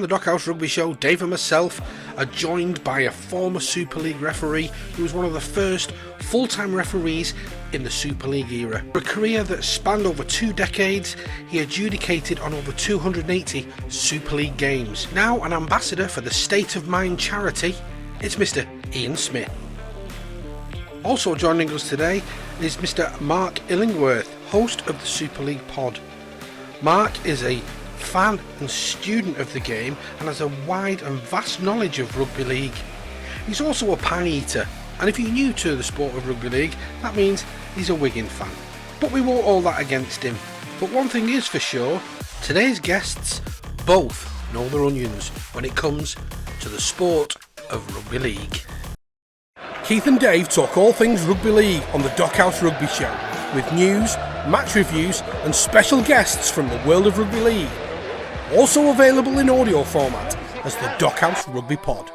on the Dockhouse Rugby Show, Dave and myself are joined by a former Super League referee who was one of the first full-time referees in the Super League era. For a career that spanned over 2 decades, he adjudicated on over 280 Super League games. Now an ambassador for the State of Mind charity, it's Mr. Ian Smith. Also joining us today is Mr. Mark Illingworth, host of the Super League pod. Mark is a fan and student of the game and has a wide and vast knowledge of rugby league. He's also a pie eater, and if you're new to the sport of rugby league, that means he's a Wigan fan. But we won't hold that against him. But one thing is for sure, today's guests both know their onions when it comes to the sport of rugby league. Keith and Dave talk all things rugby league on the Dockhouse Rugby Show, with news, match reviews and special guests from the world of rugby league. Also available in audio format as the Dockhouse Rugby Pod.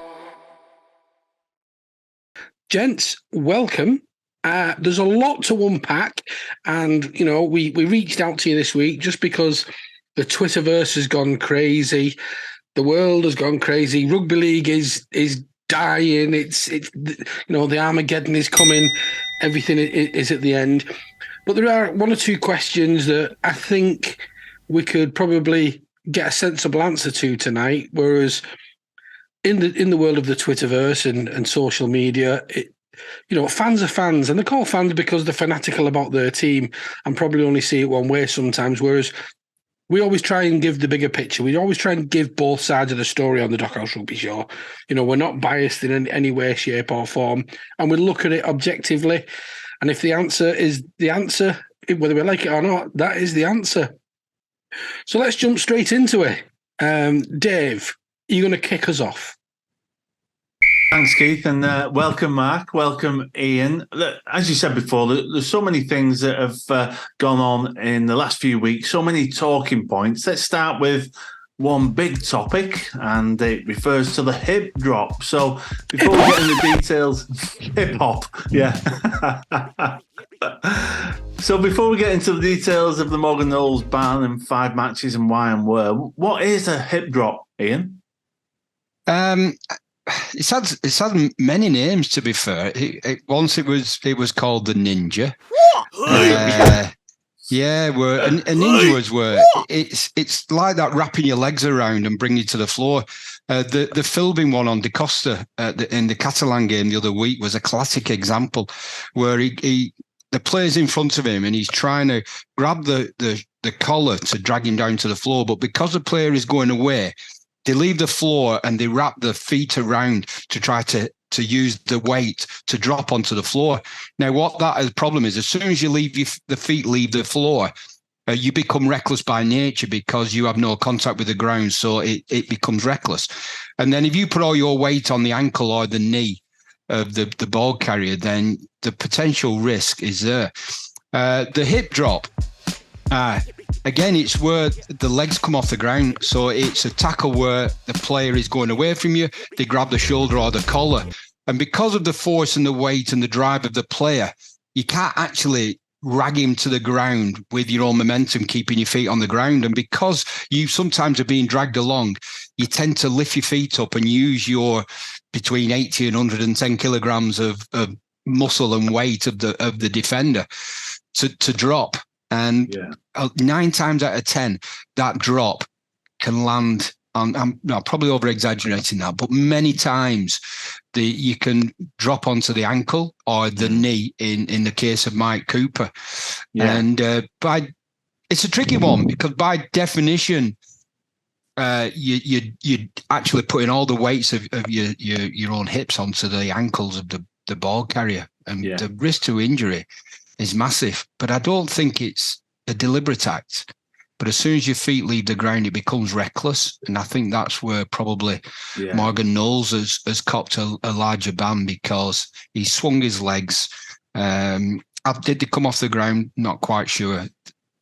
Gents, welcome. There's a lot to unpack, and we reached out to you this week just because the Twitterverse has gone crazy, the world has gone crazy. Rugby league is dying. It's the Armageddon is coming. Everything is at the end. But there are one or two questions that I think we could probably get a sensible answer to tonight. Whereas in the world of the Twitterverse and social media, fans are fans, and they're called fans because they're fanatical about their team and probably only see it one way sometimes. Whereas we always try and give the bigger picture. We always try and give both sides of the story on the Dockhouse Rugby Show. We're not biased in any way, shape or form, and we look at it objectively. And if the answer is the answer, whether we like it or not, that is the answer. So let's jump straight into it. Dave, are you going to kick us off? Thanks, Keith, and welcome, Mark. Welcome, Ian. Look, as you said before, there's so many things that have gone on in the last few weeks, so many talking points. Let's start with one big topic, and it refers to the hip drop. So before we get into the details, hip hop, yeah. So before we get into the details of the Morgan Knowles ban and 5 matches and why and where, what is a hip drop, Ian? It's had many names, to be fair. Once it was called the Ninja. A ninja was where it's like that, wrapping your legs around and bringing you to the floor. The Philbin one on De Costa in the Catalan game the other week was a classic example where the player's in front of him and he's trying to grab the collar to drag him down to the floor, but because the player is going away, they leave the floor and they wrap the feet around to try to use the weight to drop onto the floor. Now, what that problem is, as soon as you the feet leave the floor, you become reckless by nature because you have no contact with the ground, so it becomes reckless. And then if you put all your weight on the ankle or the knee of the ball carrier, then the potential risk is there. The hip drop, again, it's where the legs come off the ground. So it's a tackle where the player is going away from you. They grab the shoulder or the collar. And because of the force and the weight and the drive of the player, you can't actually rag him to the ground with your own momentum, keeping your feet on the ground. And because you sometimes are being dragged along, you tend to lift your feet up and use your between 80 and 110 kilograms of muscle and weight of the defender to drop. And 9 times out of 10, that drop can land on, I'm probably over-exaggerating that, but many times you can drop onto the ankle or the knee in the case of Mike Cooper. Yeah. And it's a tricky one because by definition, you're actually putting all the weights of your own hips onto the ankles of the ball carrier, and the risk to injury is massive. But I don't think it's a deliberate act. But as soon as your feet leave the ground, it becomes reckless, and I think that's where probably Morgan Knowles has copped a larger ban because he swung his legs. Did they come off the ground? Not quite sure.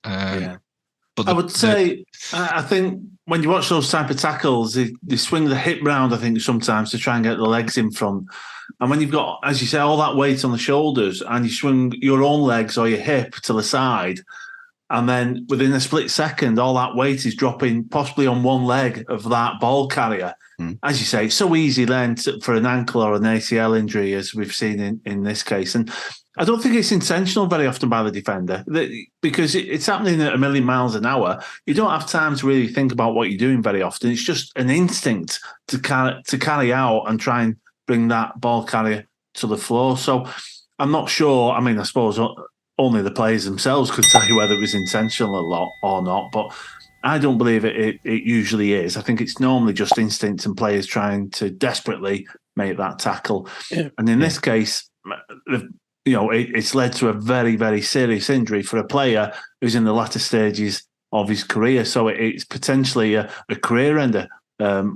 But I would say, I think when you watch those type of tackles, they swing the hip round, I think, sometimes to try and get the legs in front. And when you've got, as you say, all that weight on the shoulders and you swing your own legs or your hip to the side, And then within a split second, all that weight is dropping possibly on one leg of that ball carrier. As you say, it's so easy then for an ankle or an ACL injury, as we've seen in this case. And I don't think it's intentional very often by the defender, because it's happening at a million miles an hour. You don't have time to really think about what you're doing very often. It's just an instinct to carry out and try and bring that ball carrier to the floor. So I'm not sure. I mean, I suppose only the players themselves could tell you whether it was intentional or not, but I don't believe it usually is. I think it's normally just instinct and players trying to desperately make that tackle. Yeah. And in this case, it's led to a very, very serious injury for a player who's in the latter stages of his career. So it's potentially a career ender,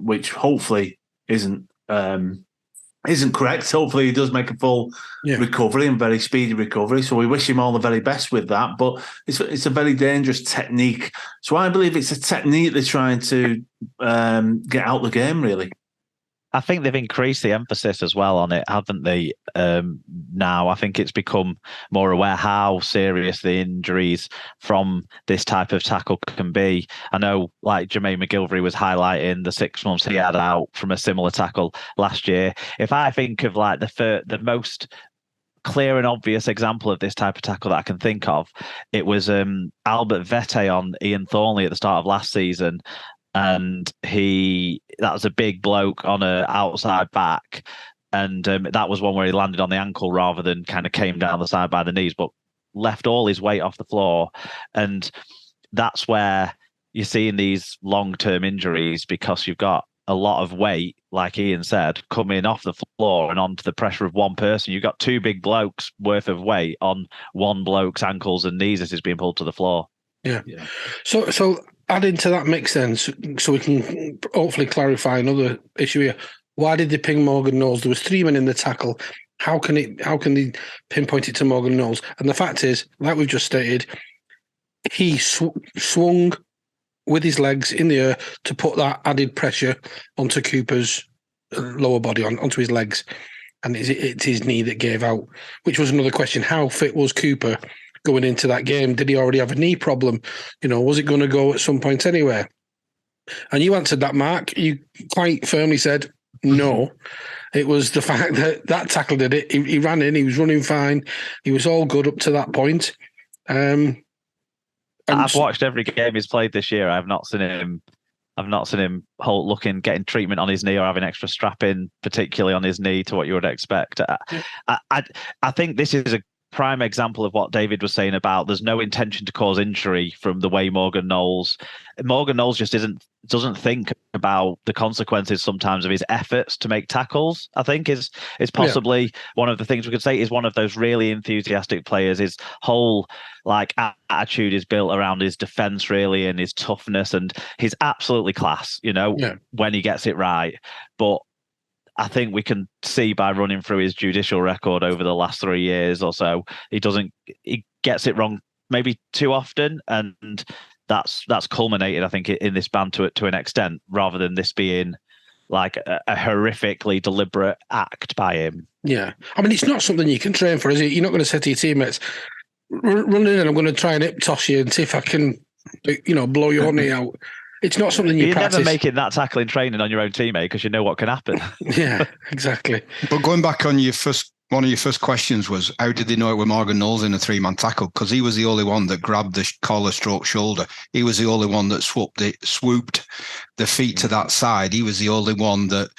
which hopefully isn't correct. Hopefully he does make a full recovery and very speedy recovery. So we wish him all the very best with that. But it's a very dangerous technique. So I believe it's a technique they're trying to get out the game, really. I think they've increased the emphasis as well on it, haven't they? Now, I think it's become more aware how serious the injuries from this type of tackle can be. I know, like Jermaine McGilvery was highlighting the 6 months he had out from a similar tackle last year. If I think of like the most clear and obvious example of this type of tackle that I can think of, it was Albert Vete on Ian Thornley at the start of last season. And that was a big bloke on an outside back. And that was one where he landed on the ankle rather than kind of came down the side by the knees, but left all his weight off the floor. And that's where you're seeing these long-term injuries, because you've got a lot of weight, like Ian said, coming off the floor and onto the pressure of one person. You've got two big blokes worth of weight on one bloke's ankles and knees as he's being pulled to the floor. Yeah. So add into that mix then, so we can hopefully clarify another issue here. Why did they ping Morgan Knowles? There was 3 men in the tackle. How can they pinpoint it to Morgan Knowles? And the fact is, like we've just stated, he swung with his legs in the air to put that added pressure onto Cooper's lower body, onto his legs. And it's his knee that gave out, which was another question. How fit was Cooper going into that game? Did he already have a knee problem? Was it going to go at some point anywhere? And you answered that, Mark. You quite firmly said no. It was the fact that tackle did it. He ran in, he was running fine. He was all good up to that point. I've watched every game he's played this year. I've not seen him getting treatment on his knee or having extra strapping, particularly on his knee, to what you would expect. I think this is a prime example of what David was saying about there's no intention to cause injury from the way Morgan Knowles just doesn't think about the consequences sometimes of his efforts to make tackles. I think is possibly one of the things we could say is one of those really enthusiastic players. His whole attitude is built around his defense, really, and his toughness, and he's absolutely class, when he gets it right. But I think we can see by running through his judicial record over the last 3 years or so, he gets it wrong maybe too often, and that's culminated, I think, in this ban to an extent, rather than this being like a horrifically deliberate act by him. Yeah, I mean, it's not something you can train for, is it? You're not going to say to your teammates, "Run in, and I'm going to try and hip toss you and see if I can, blow your knee out." It's not something you practice. You're never making that tackle in training on your own teammate, because you know what can happen. Yeah, exactly. But going back on one of your first questions was, how did they know it was Morgan Knowles in a 3-man tackle? Because he was the only one that grabbed the collar stroke shoulder. He was the only one that swooped the feet to that side. He was the only one that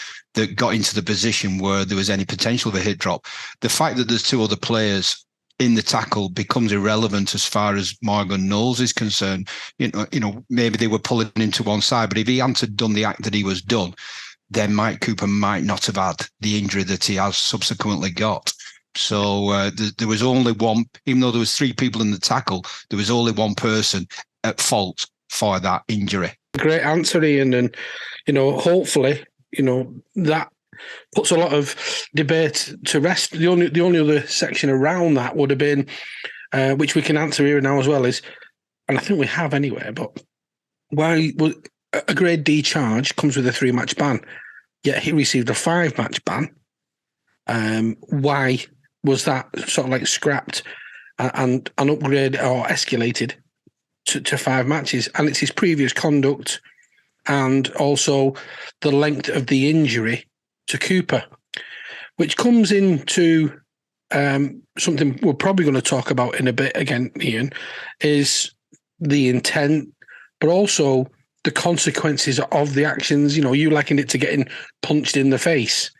got into the position where there was any potential of a hip drop. The fact that there's 2 other players in the tackle becomes irrelevant as far as Morgan Knowles is concerned. Maybe they were pulling him to one side, but if he hadn't done the act that he was done, then Mike Cooper might not have had the injury that he has subsequently got. So there was only one, even though there was 3 people in the tackle, there was only one person at fault for that injury. Great answer, Ian. And, hopefully, that puts a lot of debate to rest. The only other section around that would have been, which we can answer here now as well, is, and I think we have anyway, but why a grade D charge comes with a 3-match ban, yet he received a 5-match ban. Why was that sort of scrapped and upgraded or escalated to 5 matches, and it's his previous conduct and also the length of the injury to Cooper, which comes into something we're probably going to talk about in a bit again, Ian, is the intent, but also the consequences of the actions. You know, you liken it to getting punched in the face.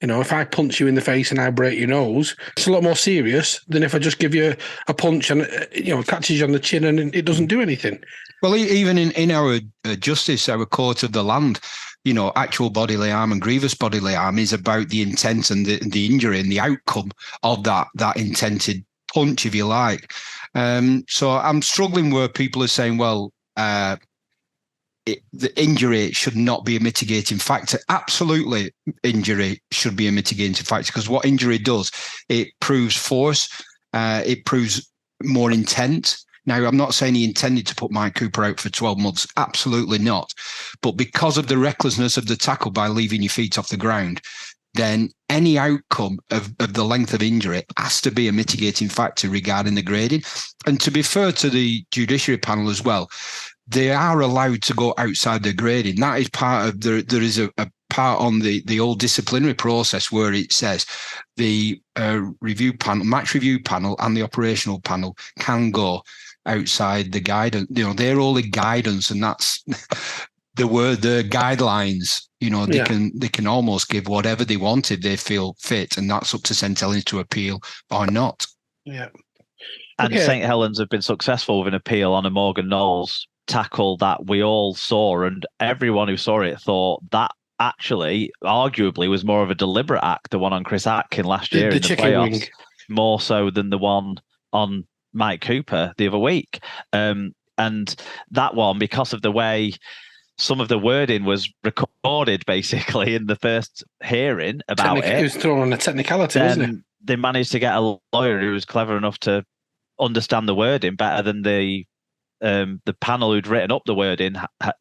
You know, if I punch you in the face and I break your nose, it's a lot more serious than if I just give you a punch and, you know, catches you on the chin and it doesn't do anything. Well, even in our justice, our court of the land, you know, actual bodily harm and grievous bodily harm is about the intent and the injury and the outcome of that intended punch, if you like. So I'm struggling where people are saying, well, the injury should not be a mitigating factor. Absolutely, injury should be a mitigating factor, because what injury does, it proves force, it proves more intent. Now, I'm not saying he intended to put Mike Cooper out for 12 months. Absolutely not. But because of the recklessness of the tackle by leaving your feet off the ground, then any outcome of the length of injury has to be a mitigating factor regarding the grading. And to be fair to the judiciary panel as well, they are allowed to go outside the grading. That is part of there is a part on the old disciplinary process where it says the review panel, match review panel, and the operational panel can go outside the guidance. You know, they're only guidance, and that's the guidelines. You know, they can almost give whatever they want if they feel fit, and that's up to St Helens to appeal or not. Yeah. And St Helens have been successful with an appeal on a Morgan Knowles tackle that we all saw, and everyone who saw it thought that actually arguably was more of a deliberate act, the one on Chris Atkin last year in the playoffs, wing, more so than the one on Mike Cooper the other week. And that one, because of the way some of the wording was recorded basically in the first hearing about it was thrown on a technicality, wasn't it? They managed to get a lawyer who was clever enough to understand the wording better than the panel who'd written up the wording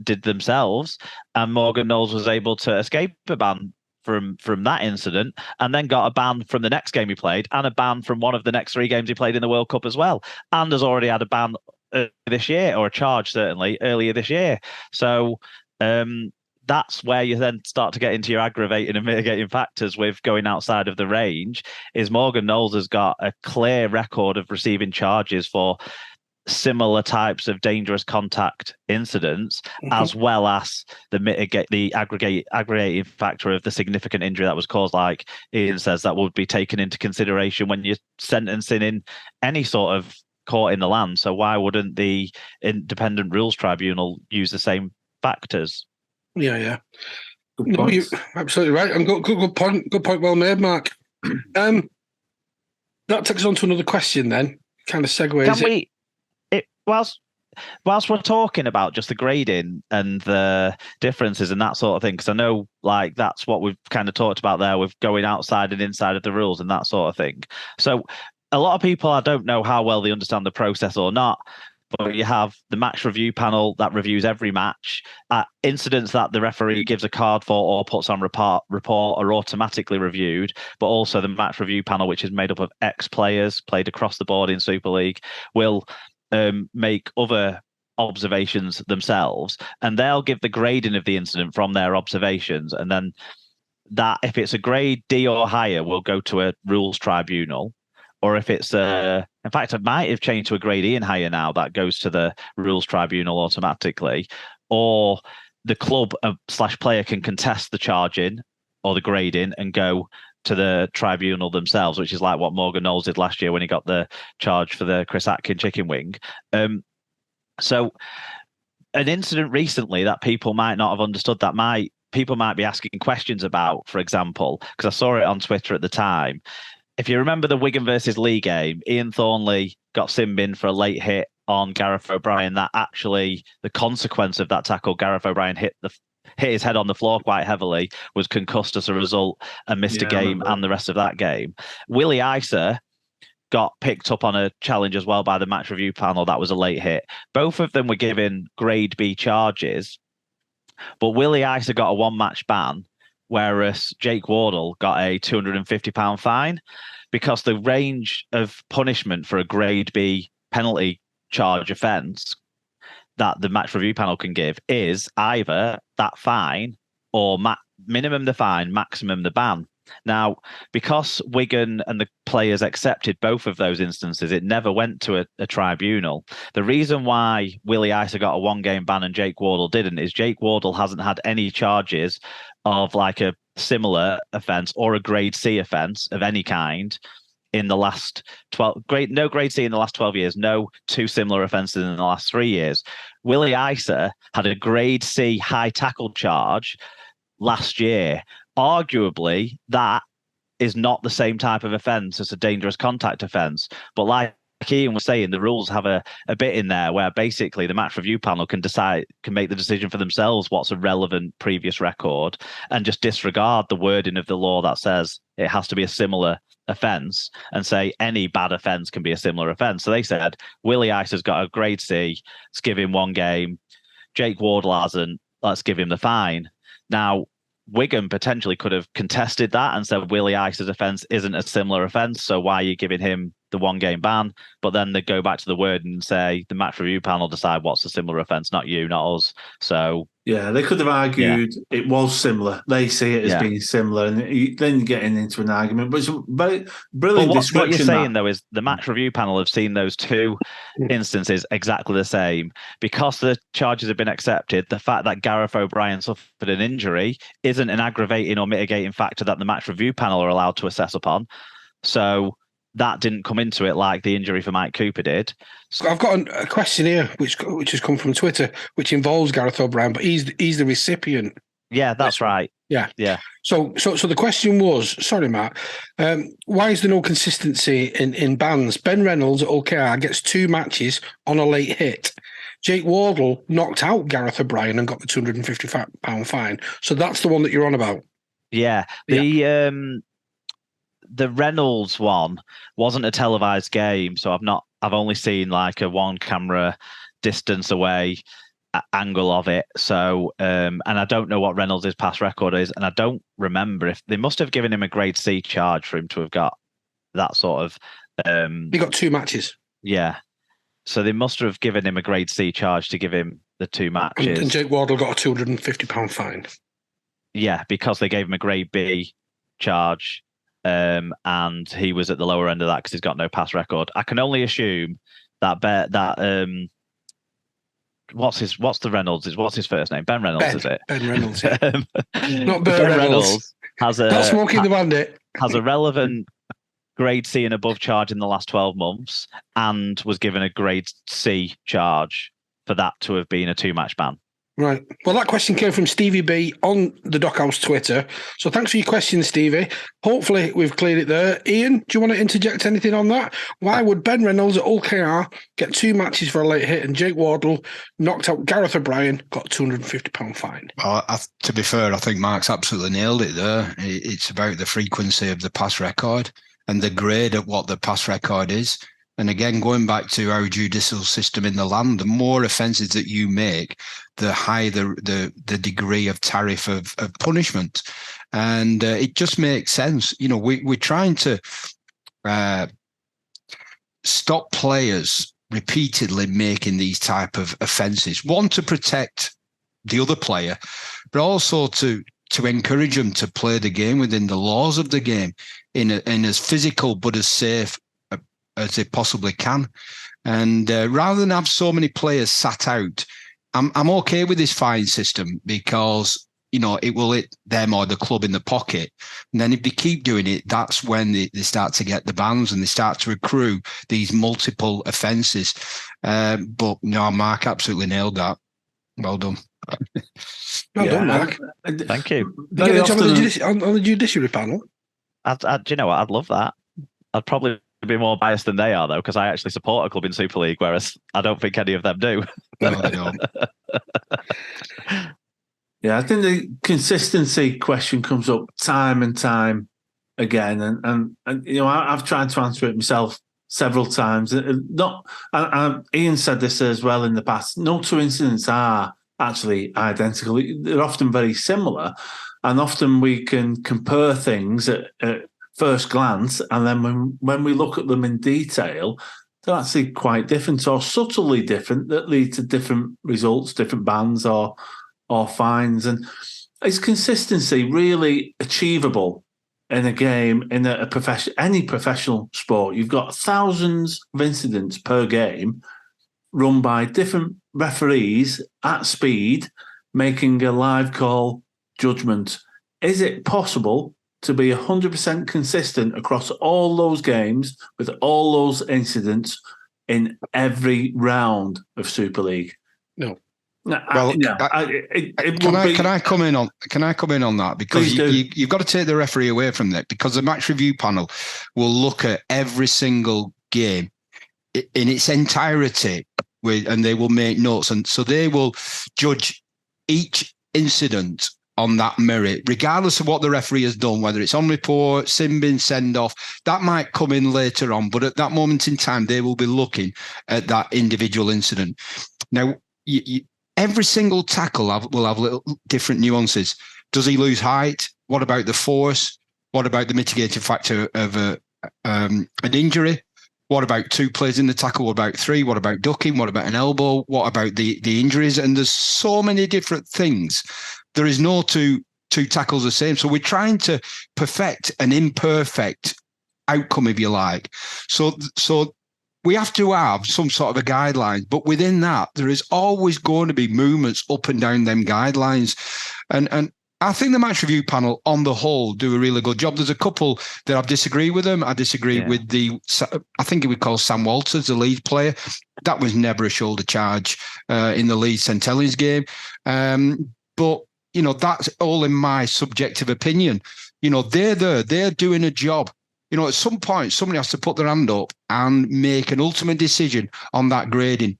did themselves, and Morgan Knowles was able to escape a ban from that incident, and then got a ban from the next game he played, and a ban from one of the next 3 games he played in the World Cup as well, and has already had a ban this year, or a charge certainly earlier this year. So that's where you then start to get into your aggravating and mitigating factors with going outside of the range. Is Morgan Knowles has got a clear record of receiving charges for similar types of dangerous contact incidents, as well as the aggregating factor of the significant injury that was caused, like Ian says, that would be taken into consideration when you're sentencing in any sort of court in the land. So why wouldn't the independent rules tribunal use the same factors? Yeah. No, you're absolutely right. And good point. Good point. Well made, Mark. That takes us on to another question. Then, kind of segues. Whilst we're talking about just the grading and the differences and that sort of thing, because I know like that's what we've kind of talked about there with going outside and inside of the rules and that sort of thing. So a lot of people, I don't know how well they understand the process or not, but you have the match review panel that reviews every match. Incidents that the referee gives a card for or puts on report are automatically reviewed, but also the match review panel, which is made up of ex-players played across the board in Super League, will make other observations themselves, and they'll give the grading of the incident from their observations, and then that, if it's a grade D or higher, will go to a rules tribunal, or if it's in fact it might have changed to a grade E and higher now, that goes to the rules tribunal automatically, or the club / player can contest the charging or the grading and go to the tribunal themselves, which is like what Morgan Knowles did last year when he got the charge for the Chris Atkin chicken wing. So an incident recently that people might not have understood, that people might be asking questions about, for example, because I saw it on Twitter at the time. If you remember the Wigan versus Lee game, Ian Thornley got sin-binned for a late hit on Gareth O'Brien. That actually, the consequence of that tackle, Gareth O'Brien hit his head on the floor quite heavily, was concussed as a result and missed a game and the rest of that game. Willie Isa got picked up on a challenge as well by the match review panel. That was a late hit. Both of them were given grade B charges, but Willie Isa got a 1-match ban, whereas Jake Wardle got a £250 fine, because the range of punishment for a grade B penalty charge offence that the match review panel can give is either that fine or minimum the fine, maximum the ban. Now, because Wigan and the players accepted both of those instances, it never went to a tribunal. The reason why Willie Isa got a 1-game ban and Jake Wardle didn't is Jake Wardle hasn't had any charges of like a similar offence or a grade C offence of any kind in the last 12 no grade C in the last 12 years, no 2 similar offences in the last 3 years. Willie Isa had a grade C high tackle charge last year. Arguably, that is not the same type of offence as a dangerous contact offence. But like Ian was saying, the rules have a bit in there where basically the match review panel can make the decision for themselves what's a relevant previous record and just disregard the wording of the law that says it has to be a similar offence and say any bad offence can be a similar offence. So they said Willie Isa's got a grade C, let's give him 1 game. Jake Wardle hasn't, let's give him the fine. Now, Wigan potentially could have contested that and said Willie Isa's offence isn't a similar offence, so why are you giving him the 1-game ban? But then they go back to the word and say the match review panel decide what's a similar offence, not you, not us. So yeah, they could have argued it was similar. They see it as being similar, and then you're getting into an argument. But it's a very brilliant description. What you're saying, though, is the match review panel have seen those 2 instances exactly the same. Because the charges have been accepted, the fact that Gareth O'Brien suffered an injury isn't an aggravating or mitigating factor that the match review panel are allowed to assess upon. So that didn't come into it like the injury for Mike Cooper did. So I've got a question here, which has come from Twitter, which involves Gareth O'Brien, but he's the recipient. Yeah, that's right. Yeah. So the question was, sorry, Matt, why is there no consistency in bans? Ben Reynolds at OKR gets 2 matches on a late hit. Jake Wardle knocked out Gareth O'Brien and got the £250 fine. So that's the one that you're on about. Yeah. The Reynolds one wasn't a televised game, so I've only seen like a 1 camera distance away angle of it. So and I don't know what Reynolds' past record is, and I don't remember if they must have given him a grade C charge for him to have got that sort of he got 2 matches. Yeah. So they must have given him a grade C charge to give him the 2 matches. And Jake Wardle got a £250 fine. Yeah, because they gave him a grade B charge. And he was at the lower end of that because he's got no past record. I can only assume that what's the Reynolds? What's his first name? Ben Reynolds, is it? Ben Reynolds, yeah. Not Ben Reynolds. Has not Smoking the Bandit. Has a relevant grade C and above charge in the last 12 months and was given a grade C charge for that to have been a 2-match ban. Right. Well, that question came from Stevie B on the Dockhouse Twitter. So thanks for your question, Stevie. Hopefully we've cleared it there. Ian, do you want to interject anything on that? Why would Ben Reynolds at OKR get 2 matches for a late hit and Jake Wardle knocked out Gareth O'Brien, got a £250 fine? Well, to be fair, I think Mark's absolutely nailed it there. It's about the frequency of the pass record and the grade of what the pass record is. And again, going back to our judicial system in the land, the more offences that you make, the higher the degree of tariff of punishment. And it just makes sense. You know, we're trying to stop players repeatedly making these type of offences. One, to protect the other player, but also to encourage them to play the game within the laws of the game in as physical but as safe as they possibly can. And rather than have so many players sat out, I'm okay with this fine system because, you know, it will hit them or the club in the pocket. And then if they keep doing it, that's when they start to get the bans and they start to accrue these multiple offences. But no, Mark absolutely nailed that. Well done. Well done, Mark. Thank you. Did you get a job on the judiciary panel? Do you know what? I'd love that. I'd probably be more biased than they are, though, because I actually support a club in Super League, whereas I don't think any of them do. No, they don't. Yeah, I think the consistency question comes up time and time again, and you know, I've tried to answer it myself several times. Ian said this as well in the past. No 2 incidents are actually identical. They're often very similar, and often we can compare things at first glance, and then when we look at them in detail, They're actually quite different or subtly different that lead to different results, different bans or fines. And is consistency really achievable in a game, in a profession, any professional sport? You've got thousands of incidents per game run by different referees at speed, making a live call judgment. Is it possible to be 100% consistent across all those games with all those incidents in every round of Super League? No. Well, can I come in on that, because you've got to take the referee away from that, because the match review panel will look at every single game in its entirety and they will make notes, and so they will judge each incident on that merit, regardless of what the referee has done, whether it's on report, sin bin, send off. That might come in later on, but at that moment in time, they will be looking at that individual incident. Now, every single tackle will have little different nuances. Does he lose height? What about the force? What about the mitigating factor of an injury? What about 2 plays in the tackle? What about 3? What about ducking? What about an elbow? What about the injuries? And there's so many different things. There is no two tackles the same. So we're trying to perfect an imperfect outcome, if you like. So we have to have some sort of a guideline, but within that, there is always going to be movements up and down them guidelines. And I think the match review panel on the whole do a really good job. There's a couple that I've disagreed with them. I disagree with I think it would call Sam Walters, the lead player. That was never a shoulder charge in the Leeds St Helens game. But, that's all in my subjective opinion. They're there, they're doing a job. At some point, somebody has to put their hand up and make an ultimate decision on that grading.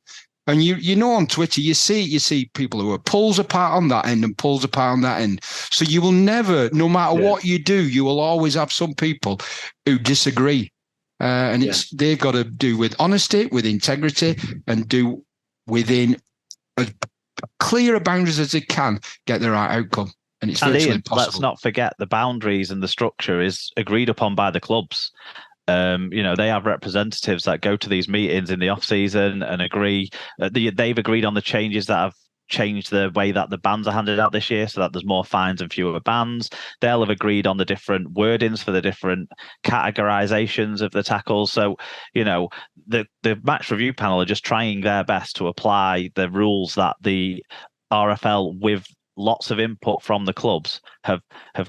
And on Twitter, you see people who are pulls apart on that end and pulls apart on that end. So you will never, no matter what you do, you will always have some people who disagree. And they've got to do with honesty, with integrity, and do within as clear boundaries as they can get the right outcome. And it's virtually impossible. Let's not forget the boundaries and the structure is agreed upon by the clubs. They have representatives that go to these meetings in the off season and agree. They've agreed on the changes that have changed the way that the bans are handed out this year, so that there's more fines and fewer bans. They'll have agreed on the different wordings for the different categorizations of the tackles. So, the match review panel are just trying their best to apply the rules that the RFL, with lots of input from the clubs, have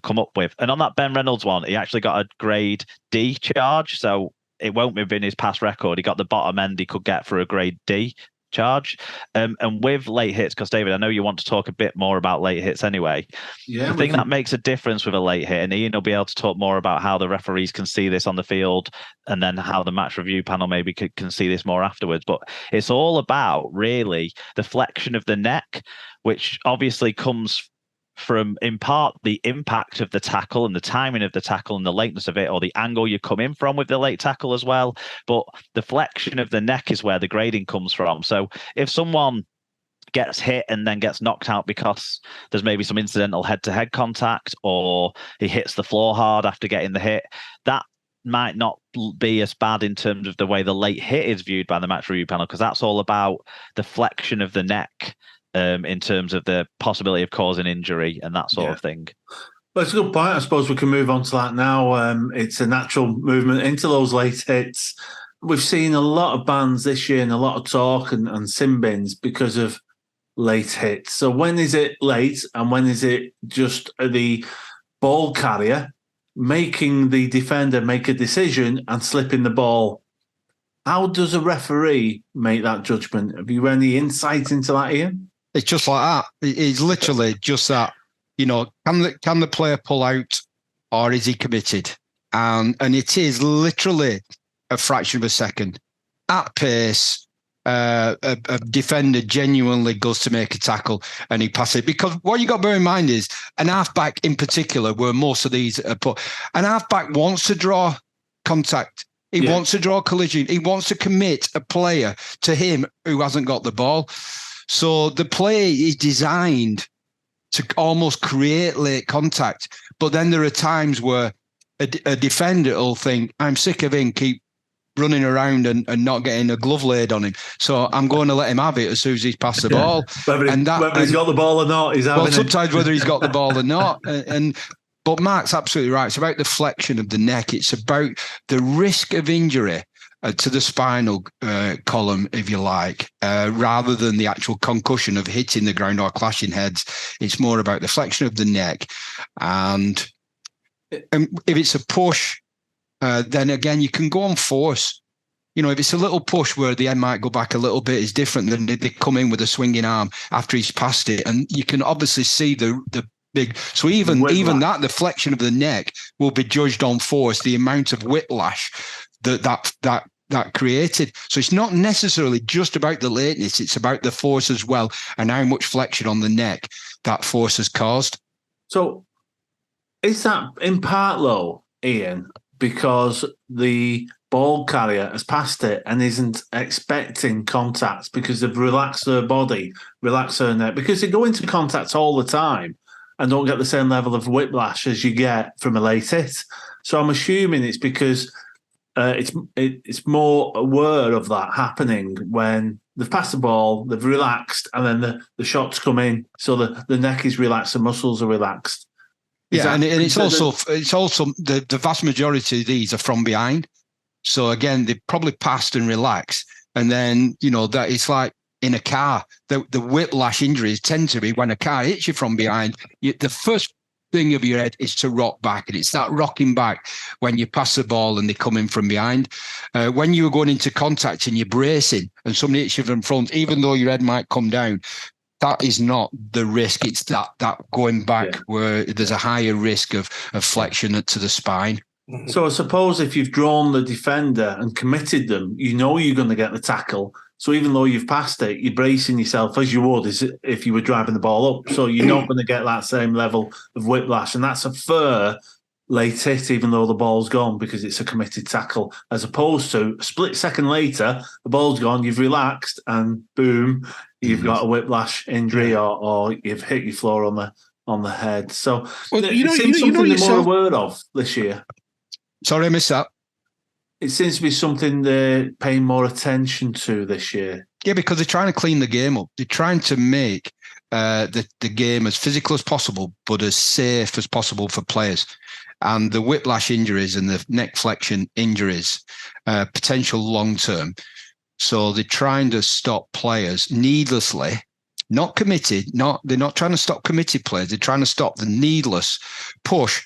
come up with. And on that Ben Reynolds one, he actually got a grade D charge, so it won't have been his past record. He got the bottom end he could get for a grade D charge. And with late hits, because David, I know you want to talk a bit more about late hits anyway. The thing that makes a difference with a late hit, and Ian will be able to talk more about how the referees can see this on the field, and then how the match review panel maybe can see this more afterwards. But it's all about really the flexion of the neck, which obviously comes from, in part, the impact of the tackle and the timing of the tackle and the lateness of it, or the angle you come in from with the late tackle as well. But the flexion of the neck is where the grading comes from. So if someone gets hit and then gets knocked out because there's maybe some incidental head-to-head contact, or he hits the floor hard after getting the hit, that might not be as bad in terms of the way the late hit is viewed by the match review panel, because that's all about the flexion of the neck. In terms of the possibility of causing injury and that sort of thing. Well, it's a good point. I suppose we can move on to that now. It's a natural movement into those late hits. We've seen a lot of bans this year and a lot of talk and sin bins because of late hits. So when is it late and when is it just the ball carrier making the defender make a decision and slipping the ball? How does a referee make that judgment? Have you any insight into that, Ian? It's just like that. It's literally just that. Can the player pull out, or is he committed? And it is literally a fraction of a second. At pace, a defender genuinely goes to make a tackle and he passes it. Because what you got to bear in mind is an halfback in particular, where most of these are put, an halfback wants to draw contact. He wants to draw collision. He wants to commit a player to him who hasn't got the ball. So the play is designed to almost create late contact. But then there are times where a defender will think, I'm sick of him, keep running around and not getting a glove laid on him. So I'm going to let him have it as soon as he's passed the ball. Whether he's got the ball or not, he's having sometimes whether he's got the ball or not. But Mark's absolutely right. It's about the flexion of the neck. It's about the risk of injury to the spinal column, if you like, rather than the actual concussion of hitting the ground or clashing heads. It's more about the flexion of the neck. And if it's a push, then again, you can go on force. You know, if it's a little push where the end might go back a little bit, is different than they come in with a swinging arm after he's passed it. And you can obviously see the big. So even that, the flexion of the neck will be judged on force, the amount of whiplash that created. So it's not necessarily just about the lateness, it's about the force as well, and how much flexion on the neck that force has caused. So is that in part, though, Ian, because the ball carrier has passed it and isn't expecting contact because they've relaxed their body, relaxed their neck, because they go into contact all the time and don't get the same level of whiplash as you get from a late hit. So I'm assuming it's because it's more aware of that happening when they've passed the ball, they've relaxed, and then the shots come in. So the neck is relaxed, the muscles are relaxed. And it's also the vast majority of these are from behind. So again, they probably passed and relaxed, and then that it's like in a car. The whiplash injuries tend to be when a car hits you from behind. The first thing of your head is to rock back, and it's that rocking back when you pass the ball and they come in from behind. When you're going into contact and you're bracing and somebody hits you from front, even though your head might come down, that is not the risk. It's that going back where there's a higher risk of flexion to the spine. So I suppose if you've drawn the defender and committed them, you're going to get the tackle. So even though you've passed it, you're bracing yourself as you would if you were driving the ball up. So you're not going to get that same level of whiplash. And that's a fair late hit, even though the ball's gone, because it's a committed tackle, as opposed to a split second later, the ball's gone, you've relaxed, and boom, you've got a whiplash injury or you've hit your floor on the head. So it seems something they're more aware of this year. Sorry, I missed that. It seems to be something they're paying more attention to this year. Yeah, because they're trying to clean the game up. They're trying to make the game as physical as possible, but as safe as possible for players. And the whiplash injuries and the neck flexion injuries, potential long-term. So they're trying to stop players needlessly, not committed. They're not trying to stop committed players. They're trying to stop the needless push,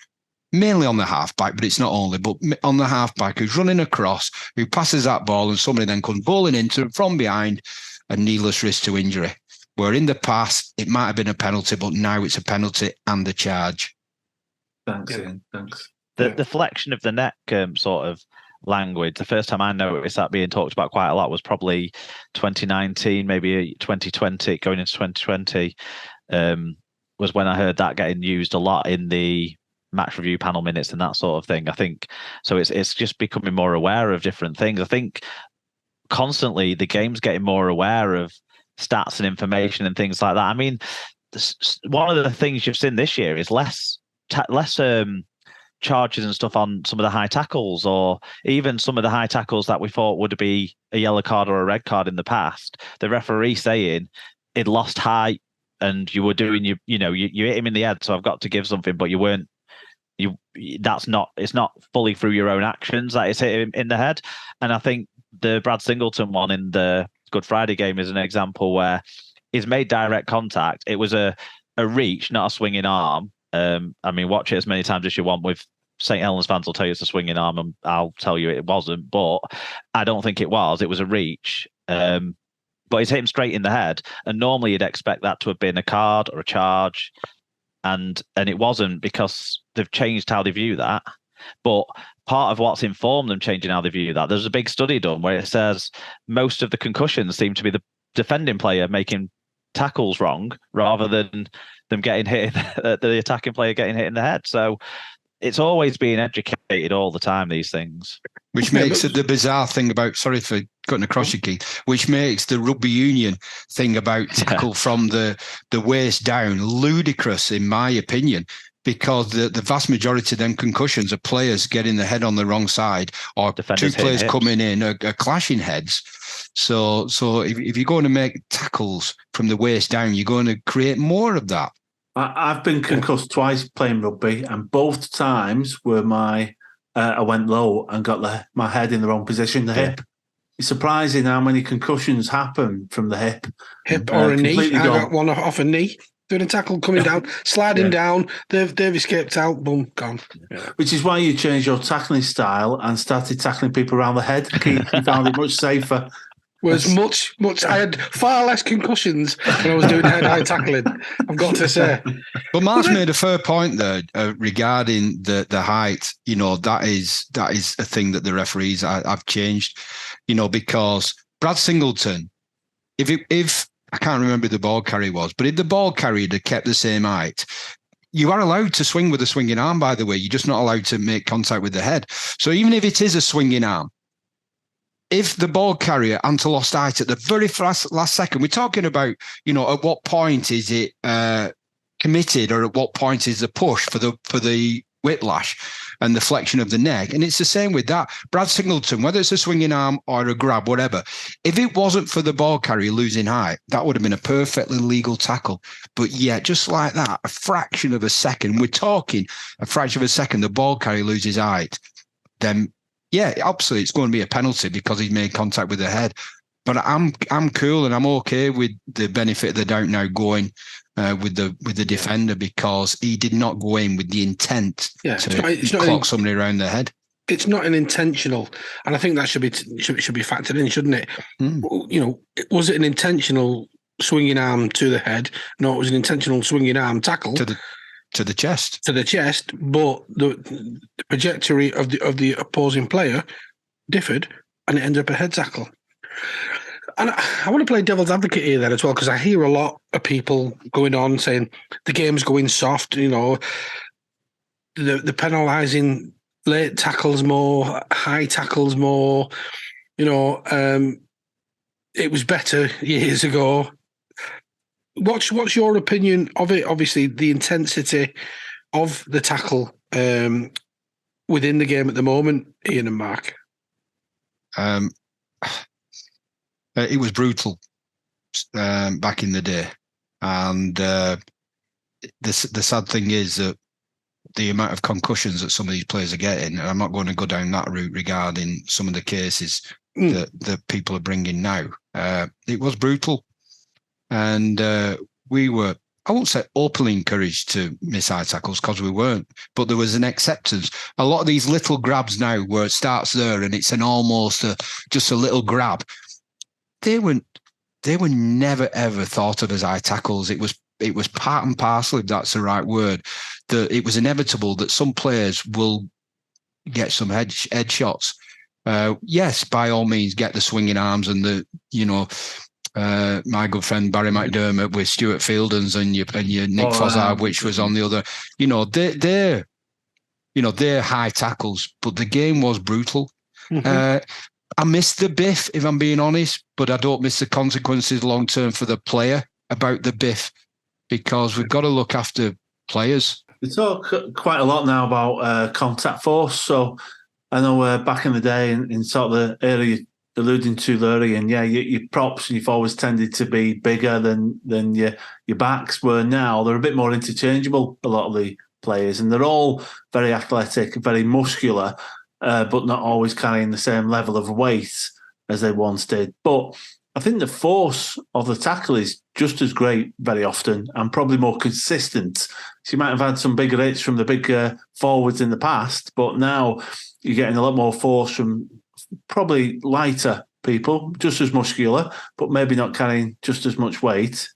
mainly on the halfback, but it's not only, but on the halfback who's running across, who passes that ball, and somebody then comes bowling into him from behind, a needless risk to injury. Where in the past, it might have been a penalty, but now it's a penalty and a charge. Thanks, Ian. Thanks. The flexion of the neck sort of language, the first time I noticed that being talked about quite a lot was probably 2019, maybe 2020, going into 2020, was when I heard that getting used a lot in the match review panel minutes and that sort of thing. I think so. It's just becoming more aware of different things. I think constantly the game's getting more aware of stats and information and things like that. I mean, one of the things you've seen this year is less charges and stuff on some of the high tackles, or even some of the high tackles that we thought would be a yellow card or a red card in the past. The referee saying it lost height and you were doing you hit him in the head, so I've got to give something, but you weren't. It's not fully through your own actions that it's hit him in the head. And I think the Brad Singleton one in the Good Friday game is an example where he's made direct contact. It was a reach, not a swinging arm. I mean, watch it as many times as you want. With St. Helens fans will tell you it's a swinging arm, and I'll tell you it wasn't. But I don't think it was. It was a reach. But he's hit him straight in the head. And normally you'd expect that to have been a card or a charge. And it wasn't, because they've changed how they view that. But part of what's informed them changing how they view that, there's a big study done where it says most of the concussions seem to be the defending player making tackles wrong rather than them getting hit, the attacking player getting hit in the head. So it's always being educated all the time, these things. Which makes it the bizarre thing about, sorry for cutting across you, Keith, which makes the rugby union thing about tackle from the waist down ludicrous, in my opinion. because the vast majority of them concussions are players getting the head on the wrong side, or Defenders two players hitting hips. coming in are clashing heads. So if you're going to make tackles from the waist down, you're going to create more of that. I've been concussed twice playing rugby, and both times were I went low and got my head in the wrong position, the hip. It's surprising how many concussions happen from the hip. Hip or a knee. I got one off a knee. Doing a tackle, coming down, sliding down. They've escaped out. Boom, gone. Yeah. Which is why you changed your tackling style and started tackling people around the head. You found it much safer. Was much. I had far less concussions when I was doing head-high tackling, I've got to say. But Mark's made a fair point there regarding the height. You know, that is a thing that the referees have changed. You know, because Brad Singleton, if I can't remember who the ball carrier was, but if the ball carrier had kept the same height, you are allowed to swing with a swinging arm, by the way. You're just not allowed to make contact with the head. So even if it is a swinging arm, if the ball carrier hadn't lost height at the very last second, we're talking about, you know, at what point is it committed, or at what point is the push for the whiplash and the flexion of the neck. And it's the same with that. Brad Singleton, whether it's a swinging arm or a grab, whatever, if it wasn't for the ball carrier losing height, that would have been a perfectly legal tackle. But yeah, just like that, a fraction of a second, we're talking a fraction of a second, the ball carrier loses height, then yeah, absolutely, it's going to be a penalty because he's made contact with the head. But I'm cool and I'm okay with the benefit of the doubt now going with the defender, because he did not go in with the intent to clock somebody around the head. It's not an intentional, and I think that should be factored in, shouldn't it? You know, was it an intentional swinging arm to the head? No, it was an intentional swinging arm tackle to the chest. To the chest, but the trajectory of the opposing player differed, and it ended up a head tackle. And I want to play devil's advocate here then as well, because I hear a lot of people going on saying the game's going soft, you know, the penalising late tackles more, high tackles more, you know, it was better years ago. What's your opinion of it? Obviously, the intensity of the tackle within the game at the moment, Ian and Mark. It was brutal back in the day, and the sad thing is that the amount of concussions that some of these players are getting, and I'm not going to go down that route regarding some of the cases that people are bringing now. It was brutal, and we were, I won't say openly encouraged to miss high tackles, because we weren't, but there was an acceptance. A lot of these little grabs now, where it starts there and it's an almost just a little grab, they were never ever thought of as high tackles. It was part and parcel, if that's the right word. That it was inevitable that some players will get some head shots. Yes, by all means, get the swinging arms and the, you know, my good friend Barry McDermott with Stuart Fieldens and your Nick Fozzard, which was on the other. You know, they're high tackles, but the game was brutal. Mm-hmm. I miss the biff, if I'm being honest, but I don't miss the consequences long term for the player about the biff, because we've got to look after players. We talk quite a lot now about contact force. So I know back in the day, in sort of the area alluding to Lurie, and your props, you've always tended to be bigger than your backs, where now they're a bit more interchangeable, a lot of the players, and they're all very athletic, very muscular, but not always carrying the same level of weight as they once did. But I think the force of the tackle is just as great very often, and probably more consistent. So you might have had some bigger hits from the big forwards in the past, but now you're getting a lot more force from probably lighter people, just as muscular, but maybe not carrying just as much weight.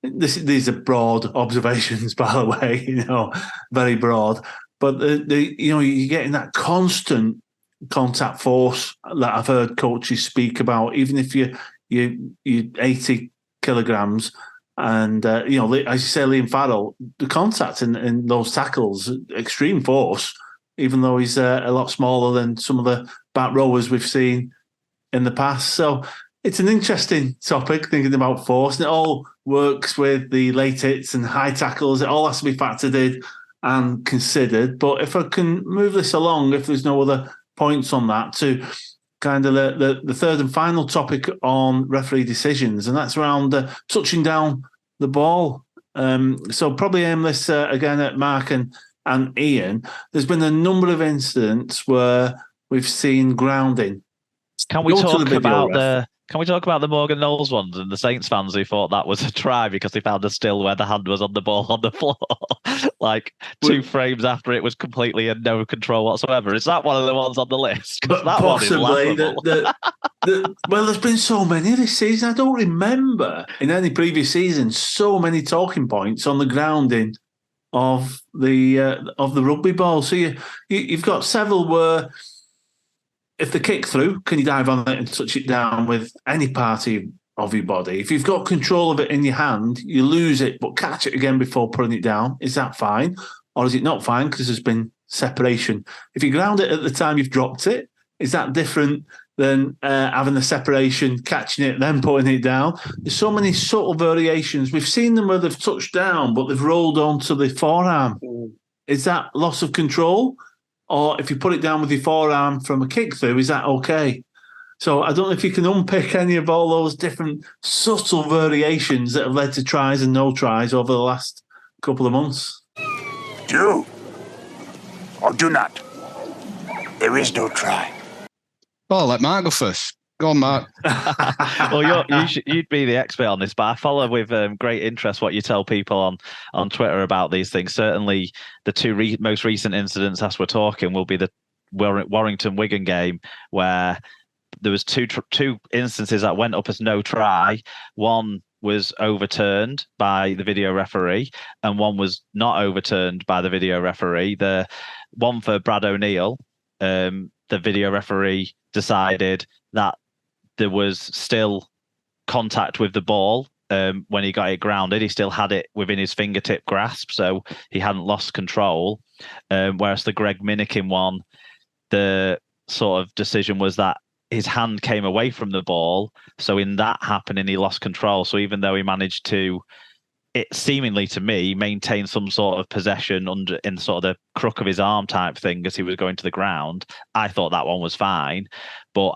These are broad observations, by the way, you know, very broad. But you're getting that constant contact force that I've heard coaches speak about. Even if you're 80 kilograms, and as you say, Liam Farrell, the contact in those tackles, extreme force. Even though he's a lot smaller than some of the back rowers we've seen in the past. So It's an interesting topic, thinking about force, and it all works with the late hits and high tackles. It all has to be factored in and considered. But if I can move this along, if there's no other points on that, to kind of the third and final topic on referee decisions, and that's around touching down the ball. So probably aim this again at Mark and Ian. There's been a number of incidents where we've seen grounding. Can we talk about the Morgan Knowles ones and the Saints fans who thought that was a try because they found a still where the hand was on the ball on the floor, like 2 frames after it was completely in no control whatsoever? Is that one of the ones on the list? But that possibly. One is Well, there's been so many this season. I don't remember in any previous season so many talking points on the grounding of the rugby ball. So you've got several where, if the kick through, can you dive on it and touch it down with any party of your body? If you've got control of it in your hand, you lose it, but catch it again before putting it down. Is that fine? Or is it not fine because there's been separation? If you ground it at the time you've dropped it, is that different than having the separation, catching it, then putting it down? There's so many subtle variations. We've seen them where they've touched down, but they've rolled onto the forearm. Is that loss of control? Or if you put it down with your forearm from a kick through, is that okay? So I don't know if you can unpick any of all those different subtle variations that have led to tries and no tries over the last couple of months. Do or do not. There is no try. Well, let Mark go first. Go on, Mark. Well, you'd be the expert on this, but I follow with great interest what you tell people on Twitter about these things. Certainly, the 2 most recent incidents, as we're talking, will be the Warrington-Wigan game, where there was two instances that went up as no try. One was overturned by the video referee, and one was not overturned by the video referee. The one for Brad O'Neill, the video referee decided that there was still contact with the ball when he got it grounded. He still had it within his fingertip grasp, so he hadn't lost control. Whereas the Greg Minikin one, the sort of decision was that his hand came away from the ball. So in that happening, he lost control. So even though he managed to, it seemingly to me, maintain some sort of possession in sort of the crook of his arm type thing as he was going to the ground, I thought that one was fine. But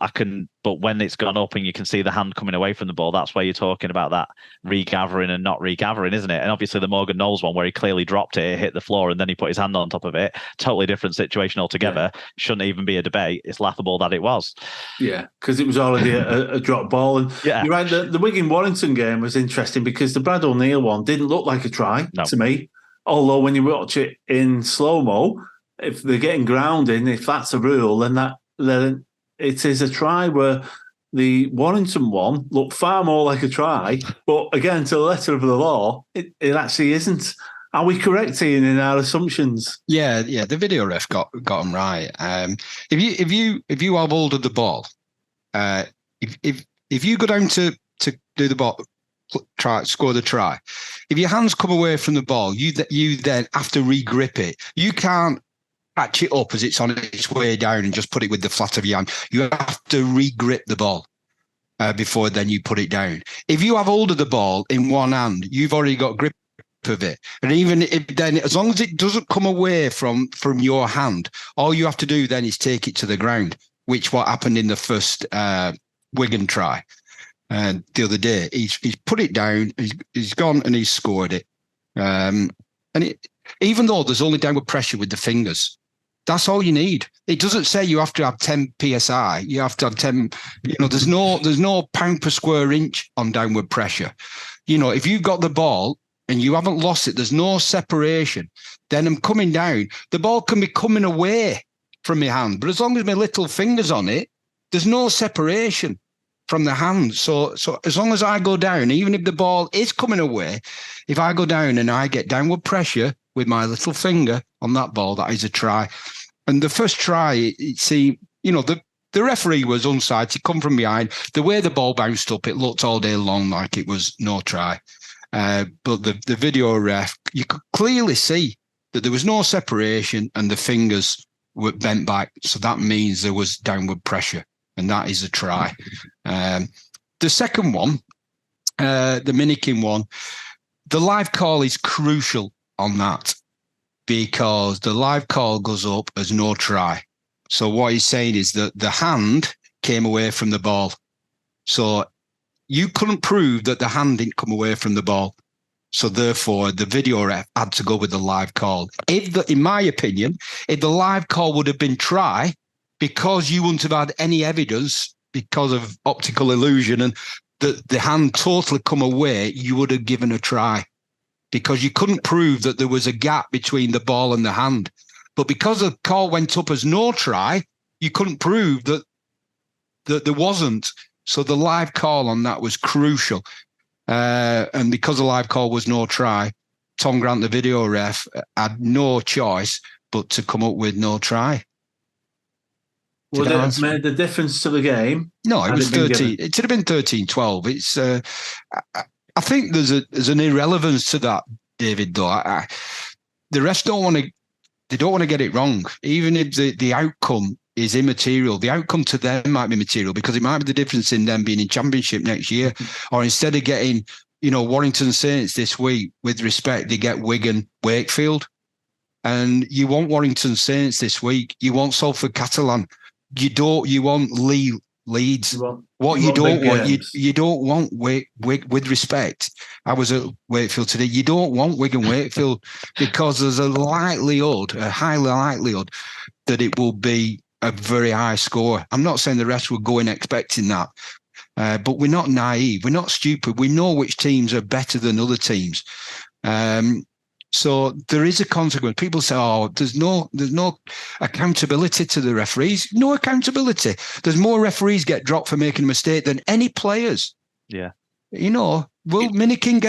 when it's gone up and you can see the hand coming away from the ball, that's where you're talking about that regathering and not regathering, isn't it? And obviously the Morgan Knowles one, where he clearly dropped it, hit the floor, and then he put his hand on top of it. Totally different situation altogether. Yeah. Shouldn't even be a debate. It's laughable that it was. Yeah, because it was already a drop ball. And yeah, you're right. The Wigan-Warrington game was interesting because the Brad O'Neill one didn't look like a try to me. Although when you watch it in slow-mo, if they're getting grounding, if that's a rule, then it is a try. Where the Warrington one looked far more like a try, but again, to the letter of the law, it actually isn't. Are we correct, Ian, in our assumptions? Yeah. The video ref got them right. If you have hold of the ball, if you go down to do the ball, score the try, if your hands come away from the ball, you then have to re-grip it. You can't catch it up as it's on its way down and just put it with the flat of your hand. You have to re-grip the ball before then you put it down. If you have hold of the ball in one hand, you've already got grip of it. And even if then, as long as it doesn't come away from your hand, all you have to do then is take it to the ground, which what happened in the first Wigan try the other day. He's put it down, he's gone and he's scored it. Even though there's only downward pressure with the fingers, that's all you need. It doesn't say you have to have 10 psi. You have to have 10. There's no pound per square inch on downward pressure. If you've got the ball and you haven't lost it, there's no separation. Then I'm coming down. The ball can be coming away from my hand, but as long as my little finger's on it, there's no separation from the hand. So as long as I go down, even if the ball is coming away, if I go down and I get downward pressure with my little finger on that ball, that is a try. And the first try, it seemed, the referee was onside. He come from behind. The way the ball bounced up, it looked all day long like it was no try. But the video ref, you could clearly see that there was no separation and the fingers were bent back. So that means there was downward pressure, and that is a try. The second one, the Minikin one, the live call is crucial on that because the live call goes up as no try. So what he's saying is that the hand came away from the ball. So you couldn't prove that the hand didn't come away from the ball. So therefore, the video ref had to go with the live call. In my opinion, if the live call would have been try, because you wouldn't have had any evidence because of optical illusion and the hand totally come away, you would have given a try because you couldn't prove that there was a gap between the ball and the hand. But because the call went up as no try, you couldn't prove that there wasn't. So the live call on that was crucial. And because the live call was no try, Tom Grant, the video ref, had no choice but to come up with no try. Would it have made the difference to the game? No, it was 13. It should have been 13-12. It's. I think there's an irrelevance to that, David. Though the refs don't want to. They don't want to get it wrong, even if the outcome is immaterial. The outcome to them might be material because it might be the difference in them being in championship next year, or instead of getting, Warrington Saints this week, with respect, they get Wigan, Wakefield, and you want Warrington Saints this week. You want Salford Catalan. You want Leeds. You don't want with respect. I was at Wakefield today. You don't want Wigan Wakefield because there's a highly likelihood that it will be a very high score. I'm not saying the rest will go in expecting that, but we're not naive. We're not stupid. We know which teams are better than other teams. So there is a consequence. People say, there's no accountability to the referees. No accountability. There's more referees get dropped for making a mistake than any players. Yeah. Will Minikin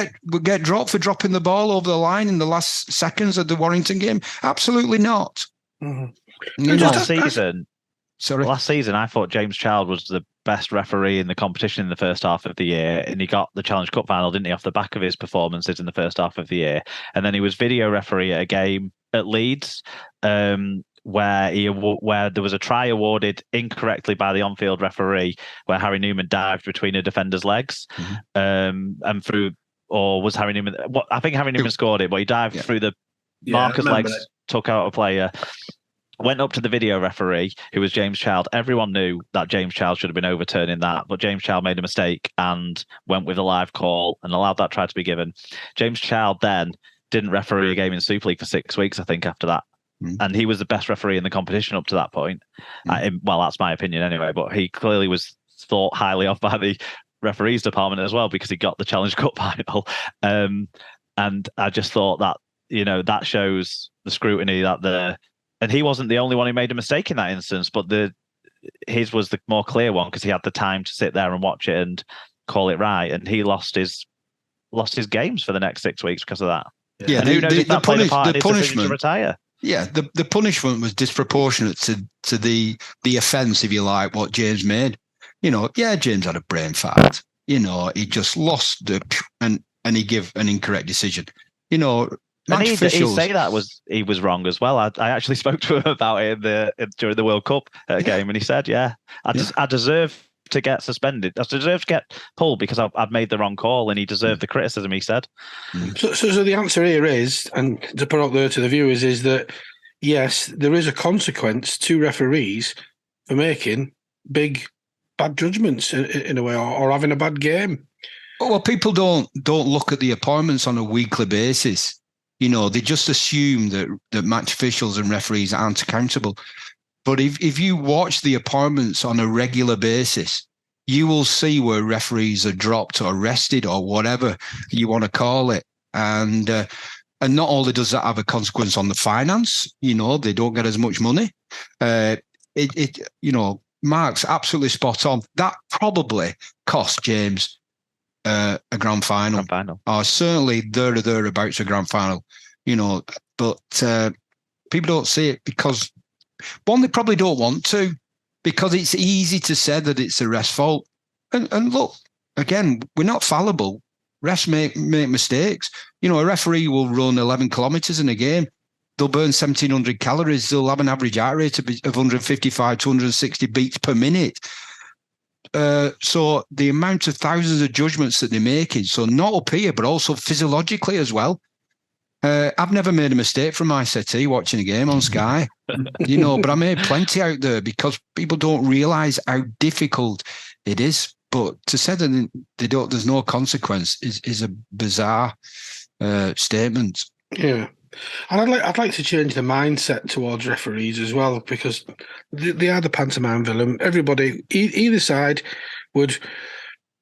get dropped for dropping the ball over the line in the last seconds of the Warrington game? Absolutely not. Mm-hmm. Last season, I thought James Child was the best referee in the competition in the first half of the year, and he got the Challenge Cup final, didn't he, off the back of his performances in the first half of the year. And then he was video referee at a game at Leeds, where there was a try awarded incorrectly by the on-field referee, where Harry Newman dived between a defender's legs, and through, or was Harry Newman? I think Harry Newman scored it, but he dived through the marker's legs, took out a player. Went up to the video referee, who was James Child. Everyone knew that James Child should have been overturning that, but James Child made a mistake and went with a live call and allowed that try to be given. James Child then didn't referee a game in Super League for 6 weeks, I think, after that. And he was the best referee in the competition up to that point. Well, that's my opinion anyway, but he clearly was thought highly of by the referees department as well because he got the Challenge Cup final. And I just thought that, that shows the scrutiny that and he wasn't the only one who made a mistake in that instance, but his was the more clear one because he had the time to sit there and watch it and call it right. And he lost his games for the next 6 weeks because of that. Yeah, and who knows if that played a part in his decision to retire. Yeah, the punishment was disproportionate to the offence, if you like, what James made. James had a brain fart. He just lost and he gave an incorrect decision. And he say that he was wrong as well. I actually spoke to him about it during the World Cup game, and he said, I deserve to get suspended. I deserve to get pulled because I've made the wrong call, and he deserved the criticism, he said. So the answer here is, and to put out there to the viewers, is that, yes, there is a consequence to referees for making bad judgments in a way, or having a bad game. Well, people don't look at the appointments on a weekly basis. They just assume that match officials and referees aren't accountable. But if you watch the appointments on a regular basis, you will see where referees are dropped or arrested or whatever you want to call it. And not only does that have a consequence on the finance, they don't get as much money. Mark's absolutely spot on. That probably cost James a grand final. Or certainly thereabouts a grand final, but people don't see it because, one, they probably don't want to, because it's easy to say that it's the ref's fault. And look, again, we're not fallible. Refs make mistakes. A referee will run 11 kilometres in a game. They'll burn 1,700 calories. They'll have an average heart rate of 155 to 160 beats per minute. So the amount of thousands of judgments that they're making, so not up here, but also physiologically as well. I've never made a mistake from my settee watching a game on Sky, but I made plenty out there because people don't realise how difficult it is. But to say that there's no consequence is a bizarre statement. Yeah. And I'd like to change the mindset towards referees as well, because they are the pantomime villain. Everybody, either side, would,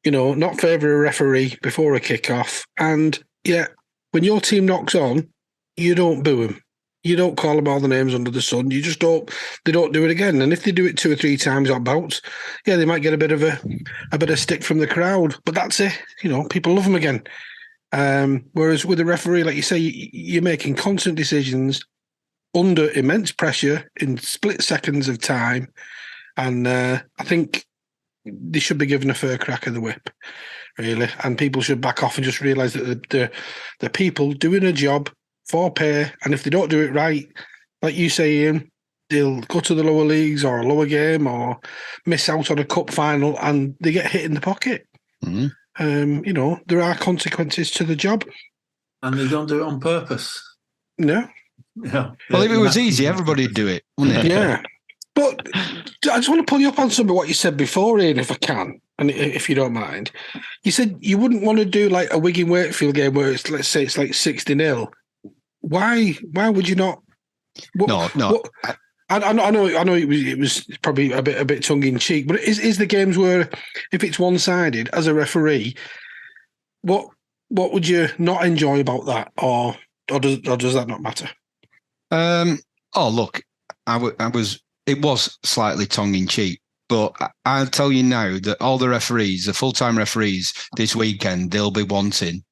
not favour a referee before a kick-off. And yeah, when your team knocks on, you don't boo him. You don't call them all the names under the sun. You just don't. They don't do it again. And if they do it 2 or 3 times on bouts, yeah, they might get a bit of stick from the crowd. But that's it. People love them again. Whereas with a referee, like you say, you're making constant decisions under immense pressure in split seconds of time. And I think they should be given a fair crack of the whip, really. And people should back off and just realise that the people doing a job for pay. And if they don't do it right, like you say, Ian, they'll go to the lower leagues or a lower game or miss out on a cup final and they get hit in the pocket. Mm-hmm. There are consequences to the job. And they don't do it on purpose. No. Yeah. Well, if it was easy, everybody'd do it, wouldn't it? Yeah. But I just want to pull you up on some of what you said before, Ian, if I can, and if you don't mind. You said you wouldn't want to do like a Wigan-Wakefield game where let's say it's like 60-0. Why would you not? No. I know it was probably a bit tongue in cheek, but is the games where if it's one-sided as a referee, what would you not enjoy about that, or does that not matter? Look, it was slightly tongue in cheek, but I'll tell you now that all the referees, the full-time referees this weekend, they'll be wanting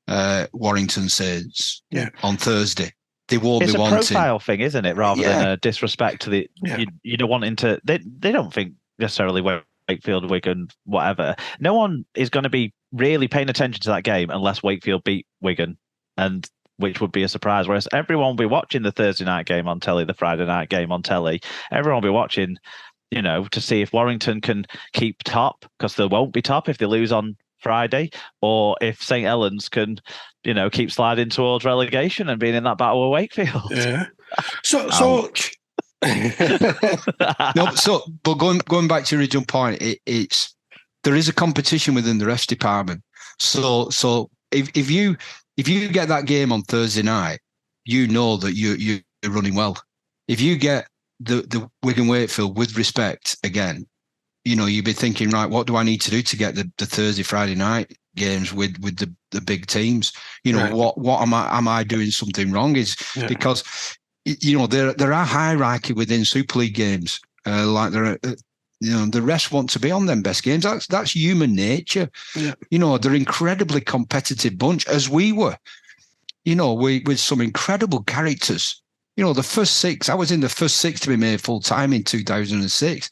Warrington Saints on Thursday. They won't it's be a wanting. profile thing, isn't it? Rather than a disrespect to the you don't wanting to. They don't think necessarily Wakefield, Wigan, whatever. No one is going to be really paying attention to that game unless Wakefield beat Wigan, and which would be a surprise. Whereas everyone will be watching the Thursday night game on telly, the Friday night game on telly. Everyone will be watching, to see if Warrington can keep top, because they won't be top if they lose on Friday, or if St. Helens can, keep sliding towards relegation and being in that battle with Wakefield. Yeah. So but going back to your original point, it's there is a competition within the refs department. So if you get that game on Thursday night, you know that you're running well. If you get the Wigan Wakefield with respect again, you'd be thinking, right, what do I need to do to get the Thursday, Friday night games with the big teams? Right. What am I doing something wrong? Because there are hierarchy within Super League games. Like there are, the refs want to be on them best games. That's human nature. Yeah. They're incredibly competitive bunch, as we were. With some incredible characters. The first 6, I was in the first 6 to be made full-time in 2006.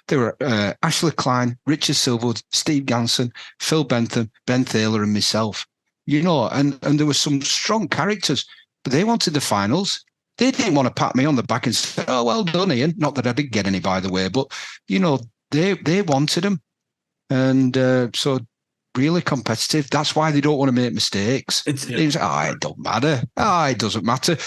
There were Ashley Klein, Richard Silverwood, Steve Ganson, Phil Bentham, Ben Thaler and myself. And there were some strong characters, but they wanted the finals. They didn't want to pat me on the back and say, oh, well done, Ian. Not that I didn't get any, by the way, but, they wanted them. And so really competitive. That's why they don't want to make mistakes. It don't matter. It doesn't matter.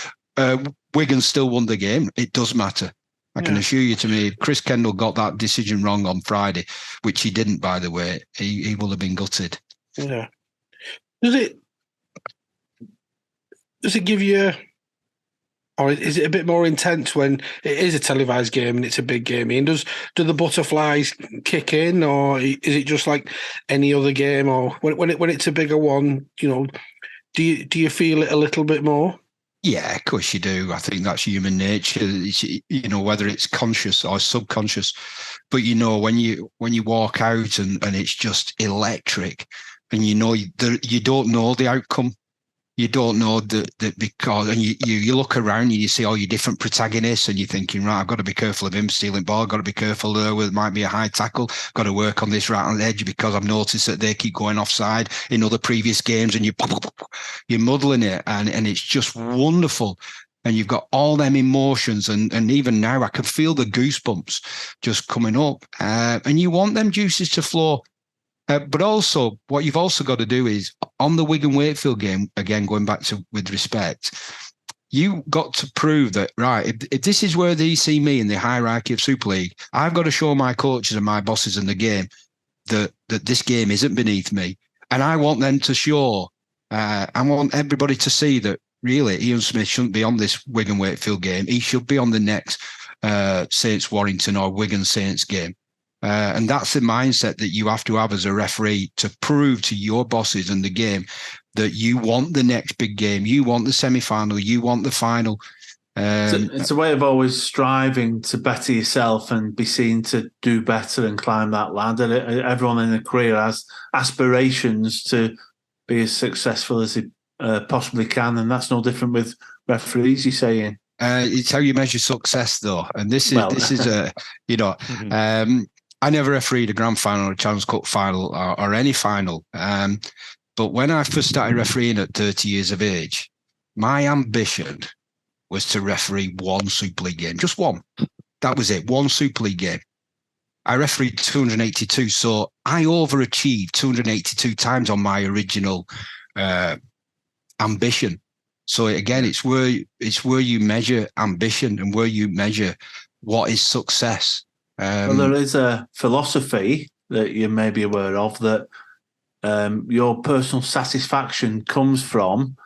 Wigan still won the game. It does matter. I can assure you to me, Chris Kendall got that decision wrong on Friday, which he didn't, by the way. He will have been gutted. Yeah. Does it give you, or is it a bit more intense when it is a televised game and it's a big game? And do the butterflies kick in, or is it just like any other game? Or when it's a bigger one, do you feel it a little bit more? Yeah, of course you do. I think that's human nature. It's, whether it's conscious or subconscious, but when you walk out and it's just electric, and you don't know the outcome. You don't know that because, and you look around and you see all your different protagonists, and you're thinking, right, I've got to be careful of him stealing ball. Got to be careful there. It might be a high tackle. Got to work on this right on the edge because I've noticed that they keep going offside in other previous games, and you're muddling it, and it's just wonderful and you've got all them emotions, and even now I can feel the goosebumps just coming up, and you want them juices to flow. But also, what you've also got to do is, on the Wigan-Wakefield game, again, going back to with respect, you got to prove that, right, if this is where they see me in the hierarchy of Super League, I've got to show my coaches and my bosses in the game that this game isn't beneath me. And I want them to show, I want everybody to see that really Ian Smith shouldn't be on this Wigan-Wakefield game. He should be on the next Saints-Warrington or Wigan-Saints game. And that's the mindset that you have to have as a referee to prove to your bosses in the game that you want the next big game, you want the semi-final, you want the final. It's a way of always striving to better yourself and be seen to do better and climb that ladder. Everyone in a career has aspirations to be as successful as they possibly can, and that's no different with referees, you're saying. It's how you measure success, though. And this is a, I never refereed a grand final or a Challenge Cup final or any final. But when I first started refereeing at 30 years of age, my ambition was to referee one Super League game, just one. That was it, one Super League game. I refereed 282, so I overachieved 282 times on my original ambition. So again, it's where you measure ambition and where you measure what is success. Well, there is a philosophy that you may be aware of that your personal satisfaction comes from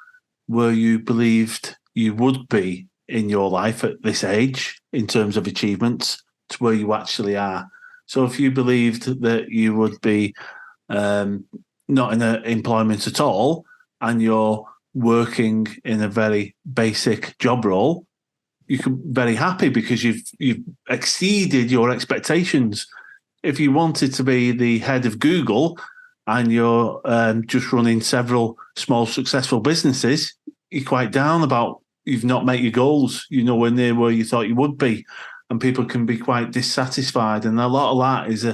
where you believed you would be in your life at this age in terms of achievements to where you actually are. So if you believed that you would be not in employment at all and you're working in a very basic job role, you can be very happy because you've exceeded your expectations. If you wanted to be the head of Google and you're just running several small successful businesses, you're quite down about you've not met your goals. You're nowhere near where you thought you would be, and people can be quite dissatisfied. And a lot of that is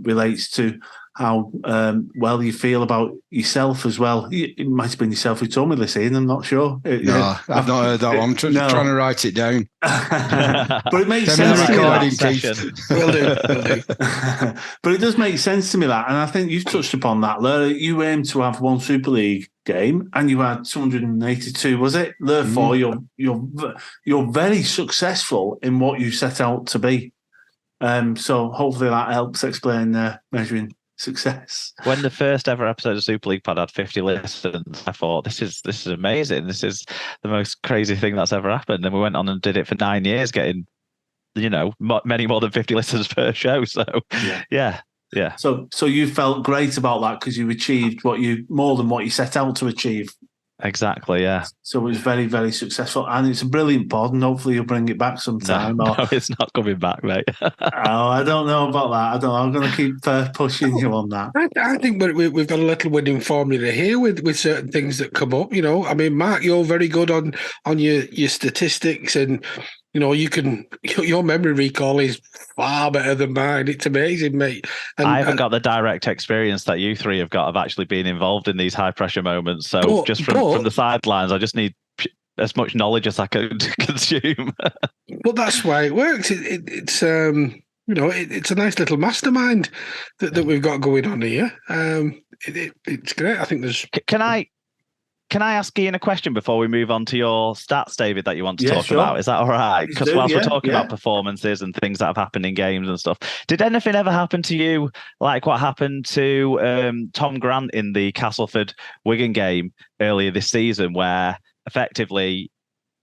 relates to how well you feel about yourself as well. It might have been yourself who told me this, Ian. I'm not sure. No, I've not heard that one. I'm trying to write it down. But it makes sense. Will do. But it does make sense to me, that. And I think you've touched upon that. You aim to have one Super League game and you had 282, was it? Therefore, you're very successful in what you set out to be. So hopefully that helps explain measuring success. When the first ever episode of Super League Pod had 50 listens, I thought this is amazing. This is the most crazy thing that's ever happened. And we went on and did it for 9 years, getting many more than 50 listens per show. So yeah. So you felt great about that because you achieved more than what you set out to achieve. Exactly, yeah. So it was very, very successful, and it's a brilliant pod, and hopefully you'll bring it back sometime. No, it's not coming back, mate. I don't know about that. I'm going to keep pushing you on that. I think we've got a little winning formula here with certain things that come up. I mean, Mark, you're very good on your statistics, and your memory recall is far better than mine. It's amazing, mate. And I haven't got the direct experience that you three have got of actually being involved in these high pressure moments. So from the sidelines, I just need as much knowledge as I could consume. But that's why it works. It's it's a nice little mastermind that we've got going on here. It's great. I think there's. Can I ask Ian a question before we move on to your stats, David, that you want to talk about? Is that all right? Because whilst we're talking about performances and things that have happened in games and stuff, did anything ever happen to you like what happened to Tom Grant in the Castleford Wigan game earlier this season, where effectively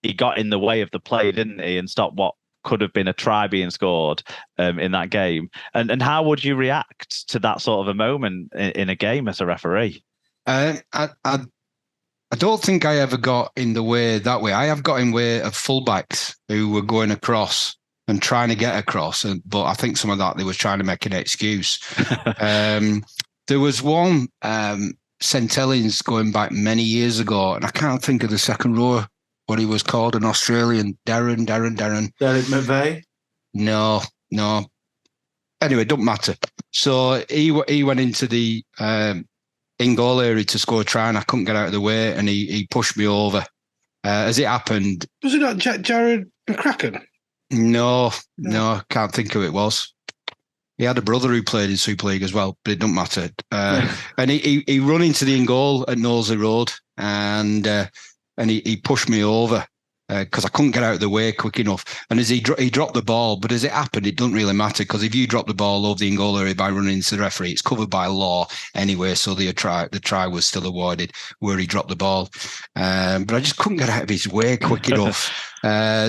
he got in the way of the play, didn't he, and stopped what could have been a try being scored in that game? And how would you react to that sort of a moment in a game as a referee? I don't think I ever got in the way that way. I have got in way of fullbacks who were going across and trying to get across, but I think some of that they was trying to make an excuse. There was one St Helens going back many years ago, and I can't think of the second row, what he was called, an Australian, Darren. Derek McVeigh? No. Anyway, it don't matter. So he went into the in-goal area to score a try, and I couldn't get out of the way, and he pushed me over. As it happened, Was it not Jared McCracken? no, can't think who it was. He had a brother who played in Super League as well, but it don't matter. And he run into the in goal at Knowsley Road, and he pushed me over because I couldn't get out of the way quick enough. And as he dropped the ball, but as it happened, it doesn't really matter because if you drop the ball over the in goal area by running into the referee, it's covered by law anyway. So the try was still awarded where he dropped the ball, but I just couldn't get out of his way quick enough.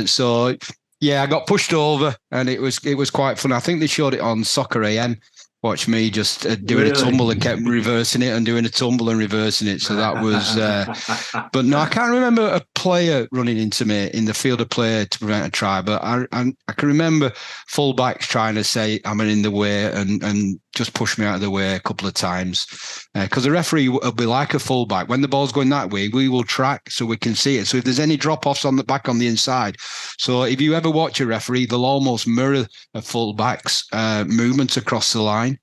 So. Yeah, I got pushed over, and it was quite fun. I think they showed it on Soccer AM. Watch me just doing a tumble and kept reversing it and doing a tumble and reversing it. So that was, but no, I can't remember a player running into me in the field of play to prevent a try. But I can remember fullbacks trying to say I'm in the way and just push me out of the way a couple of times. Because the referee will be like a fullback. When the ball's going that way, we will track so we can see it. So if there's any drop-offs on the back on the inside. So if you ever watch a referee, they'll almost mirror a fullback's movement across the line.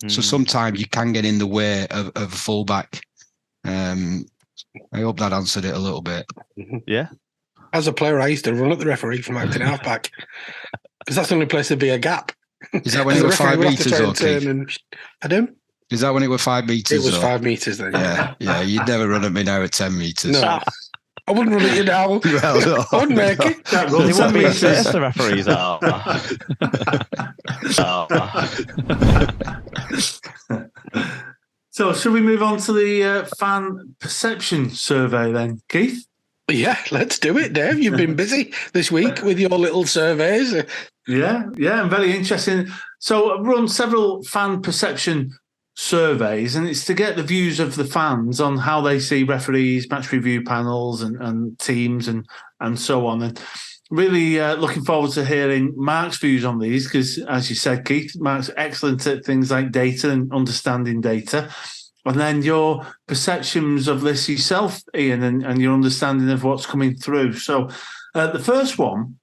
So sometimes you can get in the way of a fullback. I hope that answered it a little bit. Yeah. As a player, I used to run at the referee from acting halfback because that's the only place there'd be a gap. Is that when it was 5 meters or Pardon? Is that when it was 5 meters? It was 5 meters then. Yeah. You'd never run at me now at 10 meters. No. I wouldn't run at you now. Well, no. I wouldn't make it. They wouldn't be as fit as the referees are. So, should we move on to the fan perception survey then, Keith? Yeah, let's do it, Dave. You've been busy this week with your little surveys. Yeah, and very interesting. So, I've run several fan perception surveys, and it's to get the views of the fans on how they see referees, match review panels, and teams, and so on. And really looking forward to hearing Mark's views on these because, as you said, Keith, Mark's excellent at things like data and understanding data. And then your perceptions of this yourself, Ian, and your understanding of what's coming through. So the first one,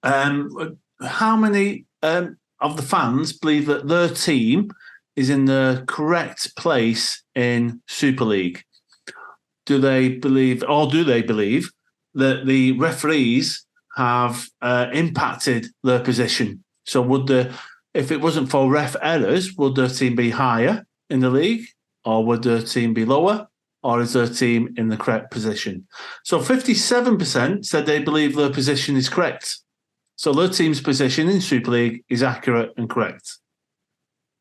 how many of the fans believe that their team is in the correct place in Super League? Do they believe that the referees have impacted their position? So if it wasn't for ref errors, would their team be higher in the league, or would their team be lower, or is their team in the correct position? So 57% said they believe their position is correct. So their team's position in Super League is accurate and correct.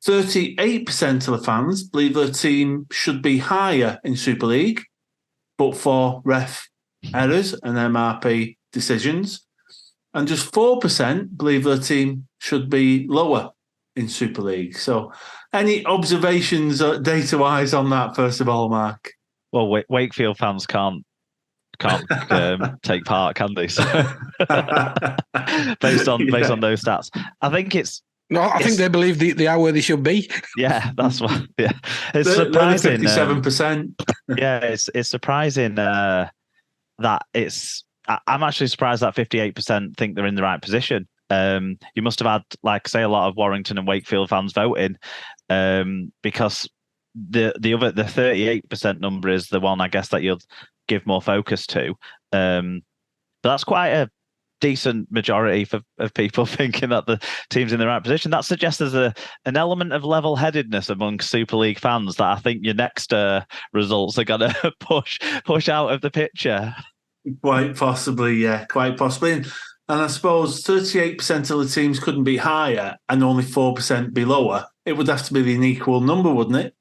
38% of the fans believe their team should be higher in Super League, but for ref errors and MRP decisions. And just 4% believe their team should be lower in Super League. So any observations data-wise on that, first of all, Mark? Well, Wakefield fans can't take part, can they? So, based on those stats, I think it's. No, I think they believe they are where they should be. Yeah, that's what. Yeah, it's surprising. 57%. Yeah, it's surprising that it's. I'm actually surprised that 58% think they're in the right position. You must have had, like, say, a lot of Warrington and Wakefield fans voting, because the 38% number is the one I guess that you'll give more focus to. But that's quite a decent majority of people thinking that the team's in the right position. That suggests there's an element of level-headedness among Super League fans that I think your next results are going to push out of the picture. Quite possibly, yeah, quite possibly. And I suppose 38% of the teams couldn't be higher and only 4% be lower. It would have to be an equal number, wouldn't it?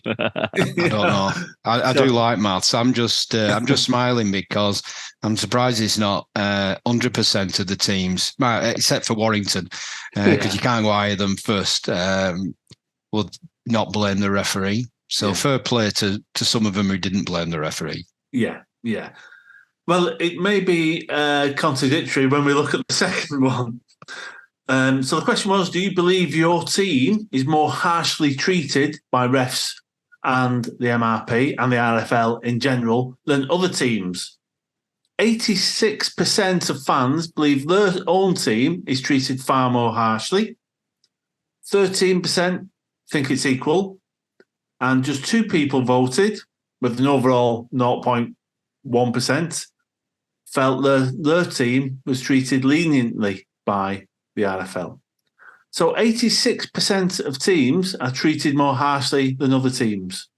I don't know. I do like maths. I'm just smiling because I'm surprised it's not 100% of the teams, except for Warrington, because you can't go hire them first. Would not blame the referee. So fair play to some of them who didn't blame the referee. Yeah. Well, it may be contradictory when we look at the second one. So the question was, do you believe your team is more harshly treated by refs and the MRP and the RFL in general than other teams? 86% of fans believe their own team is treated far more harshly. 13% think it's equal. And just 2 people voted with an overall 0.1 1% felt their team was treated leniently by the RFL. So 86% of teams are treated more harshly than other teams.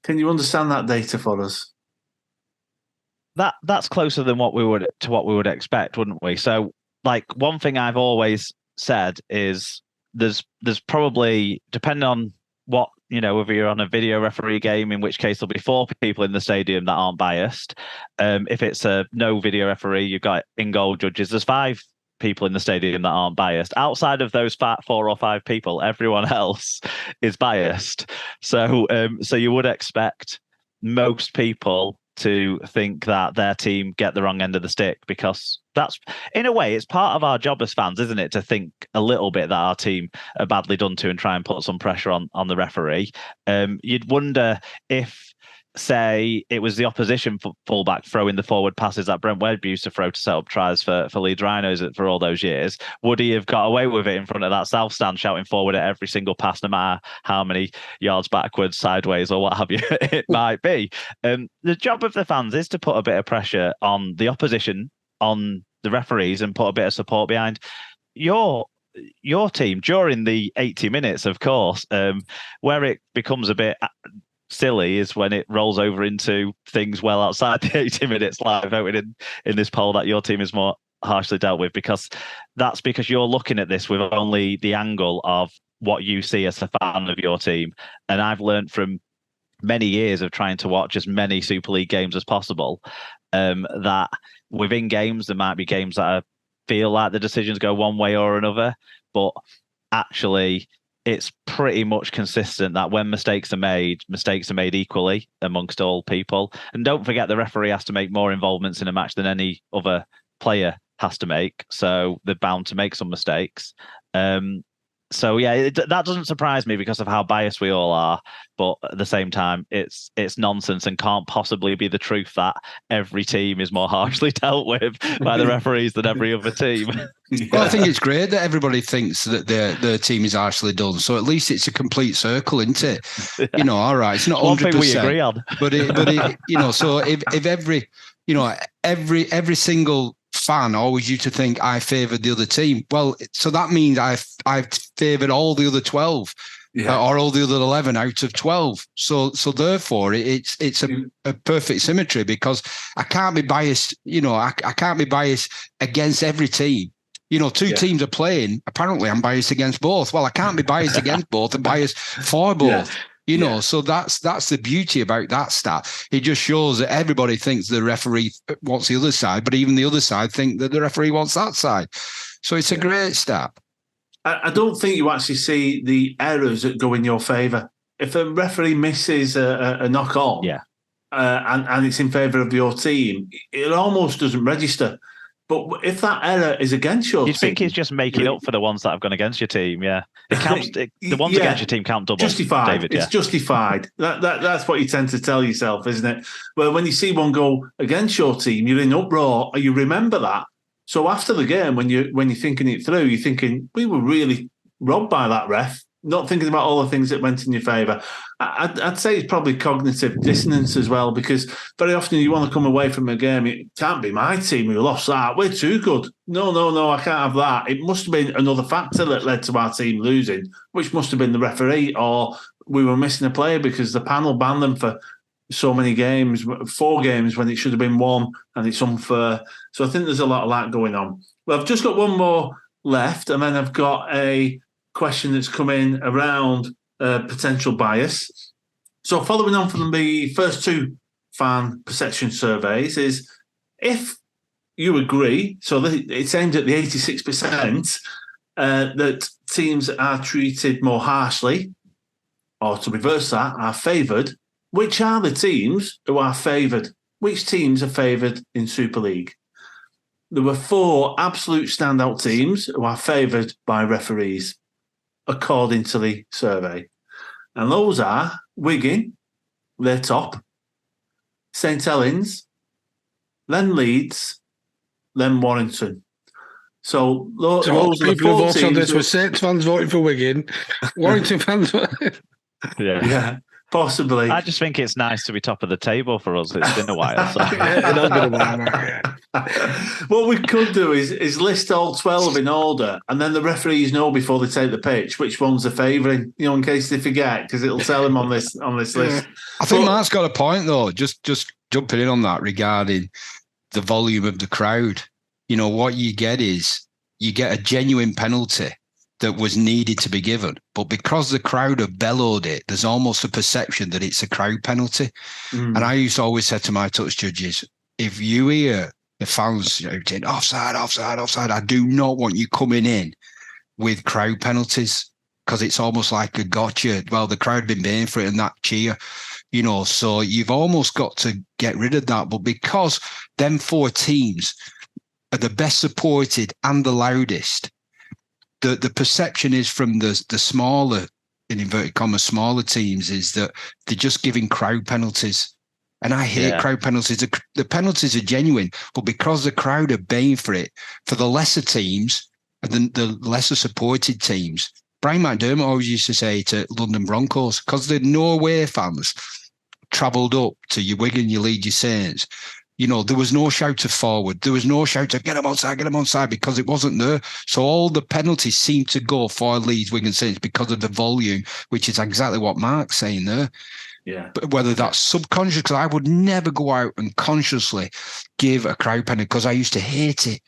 Can you understand that data for us? That's closer than what we would expect, wouldn't we? So, like, one thing I've always said is there's probably, depending on what, whether you're on a video referee game, in which case there'll be 4 people in the stadium that aren't biased. If it's a no video referee, you've got in-goal judges. There's 5 people in the stadium that aren't biased. Outside of those 4 or 5 people, everyone else is biased. So you would expect most people to think that their team get the wrong end of the stick, because that's, in a way, it's part of our job as fans, isn't it, to think a little bit that our team are badly done to and try and put some pressure on the referee. You'd wonder if, say, it was the opposition fullback throwing the forward passes that Brent Webb used to throw to set up tries for Leeds Rhinos for all those years, would he have got away with it in front of that South stand, shouting forward at every single pass, no matter how many yards backwards, sideways, or what have you it might be? The job of the fans is to put a bit of pressure on the opposition, on the referees, and put a bit of support behind your team during the 80 minutes, of course. Where it becomes a bit silly is when it rolls over into things well outside the 80 minutes, like voting in this poll that your team is more harshly dealt with, because you're looking at this with only the angle of what you see as a fan of your team. And I've learned from many years of trying to watch as many Super League games as possible, that within games there might be games that feel like the decisions go one way or another, but actually it's pretty much consistent that when mistakes are made equally amongst all people. And don't forget, the referee has to make more involvements in a match than any other player has to make, so they're bound to make some mistakes. So yeah, that doesn't surprise me because of how biased we all are. But at the same time, it's nonsense and can't possibly be the truth that every team is more harshly dealt with by the referees than every other team. Well, I think it's great that everybody thinks that their team is harshly done. So at least it's a complete circle, isn't it? Yeah. All right, it's not 100%. One thing we agree on. But so if every single fan always used to think I favoured the other team. Well, so that means I've favoured all the other 12, or all the other 11 out of 12. So therefore, it's a perfect symmetry, because I can't be biased. I can't be biased against every team. Two teams are playing. Apparently, I'm biased against both. Well, I can't be biased against both. I'm biased for both. So that's the beauty about that stat. It just shows that everybody thinks the referee wants the other side, but even the other side think that the referee wants that side. So it's a great stat. I don't think you actually see the errors that go in your favour. If a referee misses a knock on, and it's in favour of your team, it almost doesn't register. But if that error is against your team, you'd think it's just making up for the ones that have gone against your team. Yeah, it counts. The ones against your team count double. Justified. David, it's justified. That's what you tend to tell yourself, isn't it? Well, when you see one go against your team, you're in uproar. You remember that. So after the game, when you're thinking it through, you're thinking, we were really robbed by that ref. Not thinking about all the things that went in your favour. I'd say it's probably cognitive dissonance as well, because very often you want to come away from a game, it can't be my team who lost that. We're too good. No, I can't have that. It must have been another factor that led to our team losing, which must have been the referee, or we were missing a player because the panel banned them for so many games, 4 games when it should have been 1, and it's unfair. So I think there's a lot of that going on. Well, I've just got one more left, and then I've got a question that's come in around potential bias. So following on from the first 2 fan perception surveys, is if you agree, so it's aimed at the 86%, that teams are treated more harshly, or to reverse that, are favoured, which are the teams who are favoured? Which teams are favoured in Super League? There were 4 absolute standout teams who are favoured by referees, according to the survey. And those are Wigan, they're top, St Helens, then Leeds, then Warrington. So those are the 4 voted teams. on this were Saints fans voting for Wigan, Warrington fans. Yeah. Possibly. I just think it's nice to be top of the table for us. It's been a while. So. It has been a while, Mark, What we could do is list all 12 in order, and then the referees know before they take the pitch which ones they're favouring, in case they forget, because it'll tell them on this list. I think Mark's got a point, though, just jumping in on that regarding the volume of the crowd. What you get is you get a genuine penalty that was needed to be given. But because the crowd have bellowed it, there's almost a perception that it's a crowd penalty. And I used to always say to my touch judges, if you hear the fans saying offside, offside, offside, I do not want you coming in with crowd penalties, because it's almost like a gotcha. Well, the crowd have been paying for it and that cheer, so you've almost got to get rid of that. But because them 4 teams are the best supported and the loudest, the perception is from the smaller, in inverted commas, smaller teams, is that they're just giving crowd penalties. And I hate crowd penalties. The penalties are genuine, but because the crowd are paying for it, for the lesser teams and the lesser supported teams, Brian McDermott always used to say to London Broncos, because the Norway fans travelled up to your Wigan, your Leeds, your Saints, there was no shout of forward. There was no shout of get them onside, because it wasn't there. So all the penalties seemed to go for Leeds, Wigan, Saints because of the volume, which is exactly what Mark's saying there. Yeah. But whether that's subconscious, because I would never go out and consciously give a crowd penalty because I used to hate it.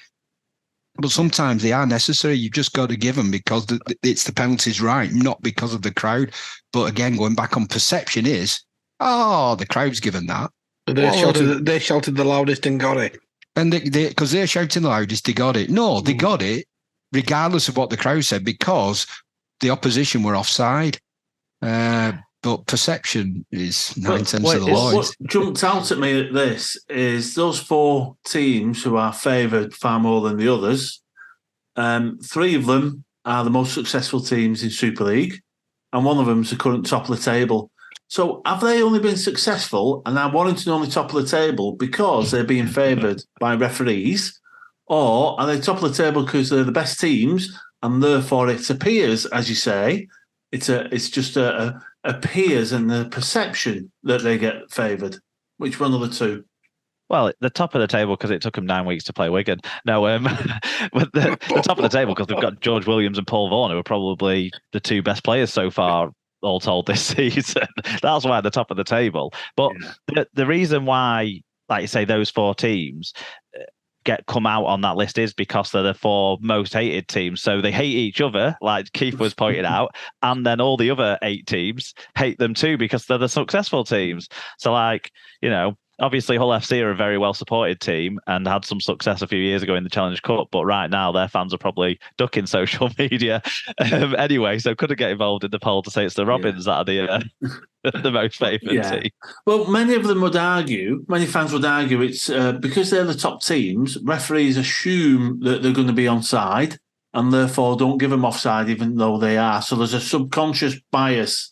But sometimes they are necessary. You've just got to give them because it's the penalty's right, not because of the crowd. But again, going back on perception is, the crowd's given that. They shouted the loudest and got it. And because they're shouting the loudest, they got it. No, they got it regardless of what the crowd said, because the opposition were offside. But perception is 9/10 of the law. What jumped out at me at this is those 4 teams who are favoured far more than the others. 3 of them are the most successful teams in Super League, and one of them is the current top of the table. So have they only been successful and are Warrington only top of the table because they're being favoured by referees, or are they top of the table because they're the best teams and therefore it appears, as you say, it's just appears in the perception that they get favoured? Which one of the two? Well, the top of the table because it took them 9 weeks to play Wigan. No, but the top of the table because they've got George Williams and Paul Vaughan, who are probably the 2 best players so far, all told, this season. That's why at the top of the table. But the reason why, like you say, those 4 teams come out on that list is because they're the 4 most hated teams. So they hate each other, like Keith was pointing out, and then all the other 8 teams hate them too because they're the successful teams. So obviously Hull FC are a very well supported team and had some success a few years ago in the Challenge Cup, but right now their fans are probably ducking social media anyway, so couldn't get involved in the poll to say it's the Robins that are the most favoured team. Well, many fans would argue it's because they're the top teams, referees assume that they're going to be onside and therefore don't give them offside even though they are. So there's a subconscious bias.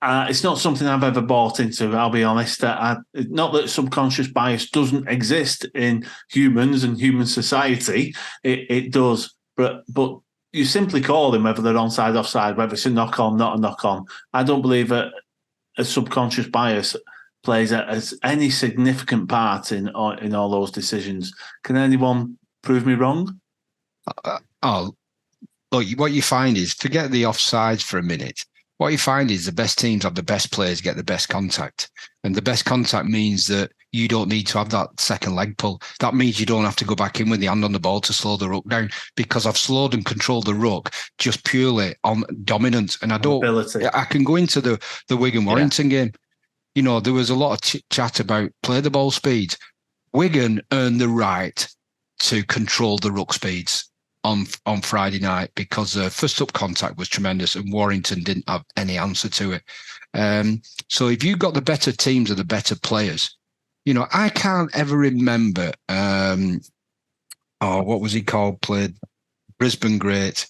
It's not something I've ever bought into, I'll be honest. Not that subconscious bias doesn't exist in humans and human society. It does. But you simply call them whether they're onside, offside, whether it's a knock-on, not a knock-on. I don't believe a subconscious bias plays as any significant part in all those decisions. Can anyone prove me wrong? Look, what you find is, forget the offsides for a minute. What you find is the best teams have the best players get the best contact. And the best contact means that you don't need to have that second leg pull. That means you don't have to go back in with the hand on the ball to slow the ruck down, because I've slowed and controlled the ruck just purely on dominance. And I can go into the Wigan Warrington game. There was a lot of chat about play the ball speeds. Wigan earned the right to control the ruck speeds on Friday night because the first up contact was tremendous and Warrington didn't have any answer to it. So if you've got the better teams or the better players, I can't ever remember, what was he called? Played Brisbane great.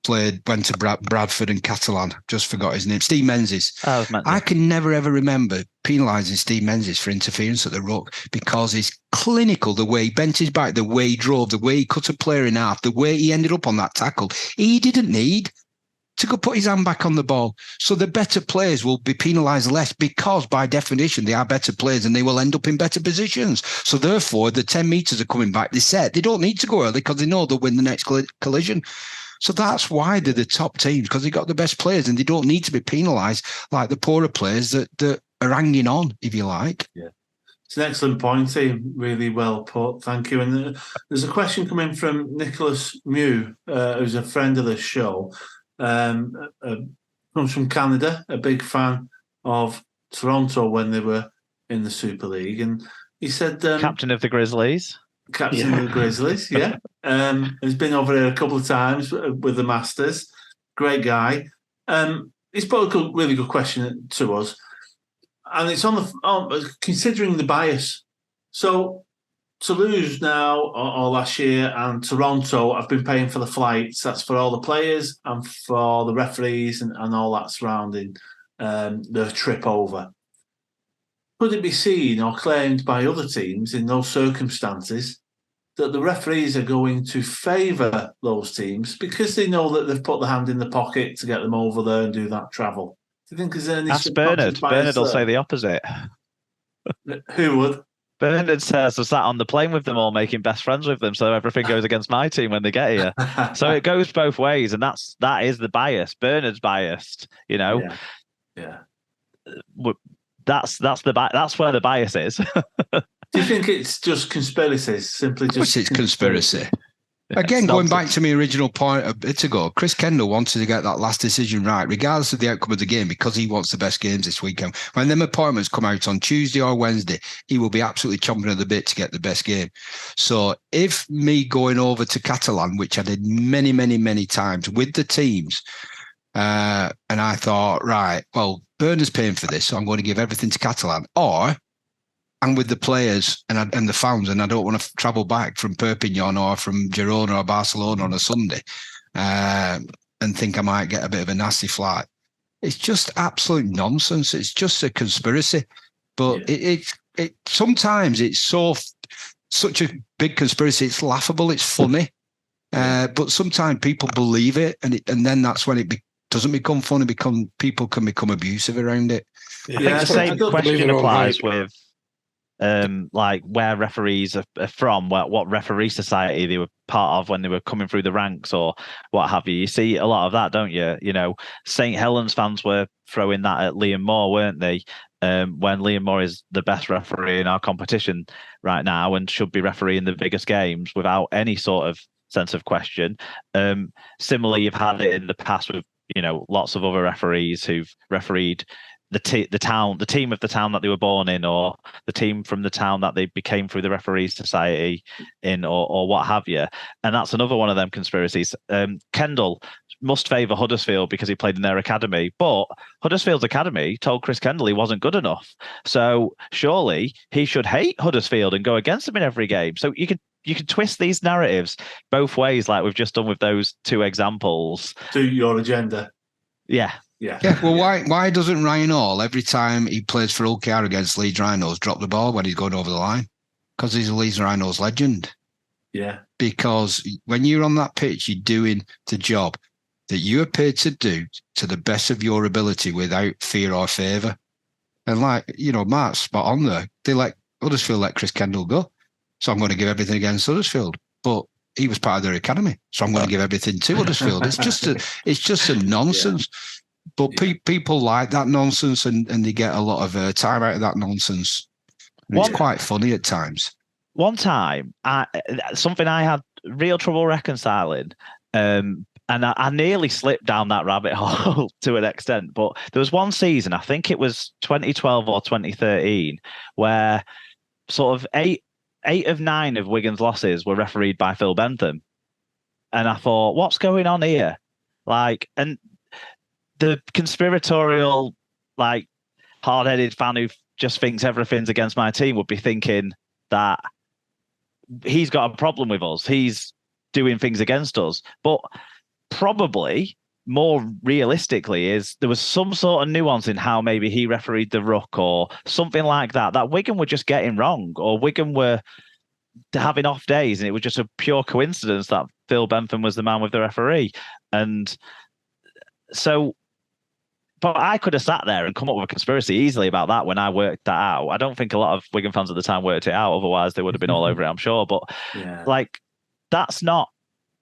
Went to Bradford and Catalan. Just forgot his name. Steve Menzies. I can never ever remember penalising Steve Menzies for interference at the ruck because he's clinical. The way he bent his back, the way he drove, the way he cut a player in half, the way he ended up on that tackle. He didn't need to go put his hand back on the ball. So the better players will be penalised less because, by definition, they are better players and they will end up in better positions. So therefore, the 10 metres are coming back. They set. They don't need to go early because they know they'll win the next collision. So that's why they're the top teams, because they got the best players and they don't need to be penalised like the poorer players that are hanging on, if you like. Yeah. It's an excellent point, Ian. Really well put. Thank you. And there's a question coming from Nicholas Mew, who's a friend of the show. Comes from Canada, a big fan of Toronto when they were in the Super League. And he said... captain of the Grizzlies. Captain of the Grizzlies, yeah. He's been over there a couple of times with the Masters. Great guy. He's put a really good question to us. And it's considering the bias. So Toulouse now, or last year, and Toronto have been paying for the flights. That's for all the players and for the referees and all that surrounding the trip over. Could it be seen or claimed by other teams in those circumstances that the referees are going to favour those teams because they know that they've put the hand in the pocket to get them over there and do that travel? Do you think there's any... Ask Bernard. Bernard will say the opposite. Who would? Bernard says I sat on the plane with them all, making best friends with them, so everything goes against my team when they get here. So it goes both ways, and that is the bias. Bernard's biased, you know. Yeah. That's where the bias is. Do you think it's just conspiracies? Simply just... Of course it's conspiracy. Again, going back to my original point a bit ago, Chris Kendall wanted to get that last decision right, regardless of the outcome of the game, because he wants the best games this weekend. When them appointments come out on Tuesday or Wednesday, he will be absolutely chomping at the bit to get the best game. So if me going over to Catalan, which I did many, many, many times with the teams, and I thought, right, well, Bernard's paying for this, so I'm going to give everything to Catalan, or I'm with the players and the fans, and I don't want to travel back from Perpignan or from Girona or Barcelona on a Sunday and think I might get a bit of a nasty flight. It's just absolute nonsense. It's just a conspiracy. But it sometimes it's such a big conspiracy. It's laughable. It's funny. But sometimes people believe it, and then that's when it doesn't become funny. People can become abusive around it. I think the same question applies with like where referees are from, what referee society they were part of when they were coming through the ranks or what have you. You see a lot of that, don't you? You know, St. Helens fans were throwing that at Liam Moore, weren't they? When Liam Moore is the best referee in our competition right now and should be refereeing the biggest games without any sort of sense of question. Similarly, you've had it in the past with, you know, lots of other referees who've refereed the team of the town that they were born in, or the team from the town that they became through the referees society in, or what have you. And that's another one of them conspiracies. Kendall must favour Huddersfield because he played in their academy, but Huddersfield's academy told Chris Kendall he wasn't good enough. So surely he should hate Huddersfield and go against them in every game. So you can twist these narratives both ways, like we've just done with those two examples. To your agenda. Yeah. Well, why doesn't Ryan Hall, every time he plays for OKR against Leeds Rhinos, drop the ball when he's going over the line? Because he's a Leeds Rhinos legend. Yeah. Because when you're on that pitch, you're doing the job that you are paid to do to the best of your ability without fear or favour. And like, you know, Mark's spot on there. Huddersfield let Chris Kendall go. So I'm going to give everything against Huddersfield. But he was part of their academy. So I'm going to give everything to Huddersfield. It's just a nonsense. Yeah. But people like that nonsense, and they get a lot of time out of that nonsense. It's quite funny at times. One time, something I had real trouble reconciling, and I nearly slipped down that rabbit hole to an extent. But there was one season, I think it was 2012 or 2013, where sort of eight of 9 of Wigan's losses were refereed by Phil Bentham. And I thought, what's going on here? Like, and the conspiratorial, like, hard-headed fan who just thinks everything's against my team would be thinking that he's got a problem with us. He's doing things against us. But probably more realistically is there was some sort of nuance in how maybe he refereed the ruck or something like that Wigan were just getting wrong, or Wigan were having off days, and it was just a pure coincidence that Phil Bentham was the man with the referee. And But I could have sat there and come up with a conspiracy easily about that when I worked that out. I don't think a lot of Wigan fans at the time worked it out. Otherwise, they would have been all over it, I'm sure. But it's not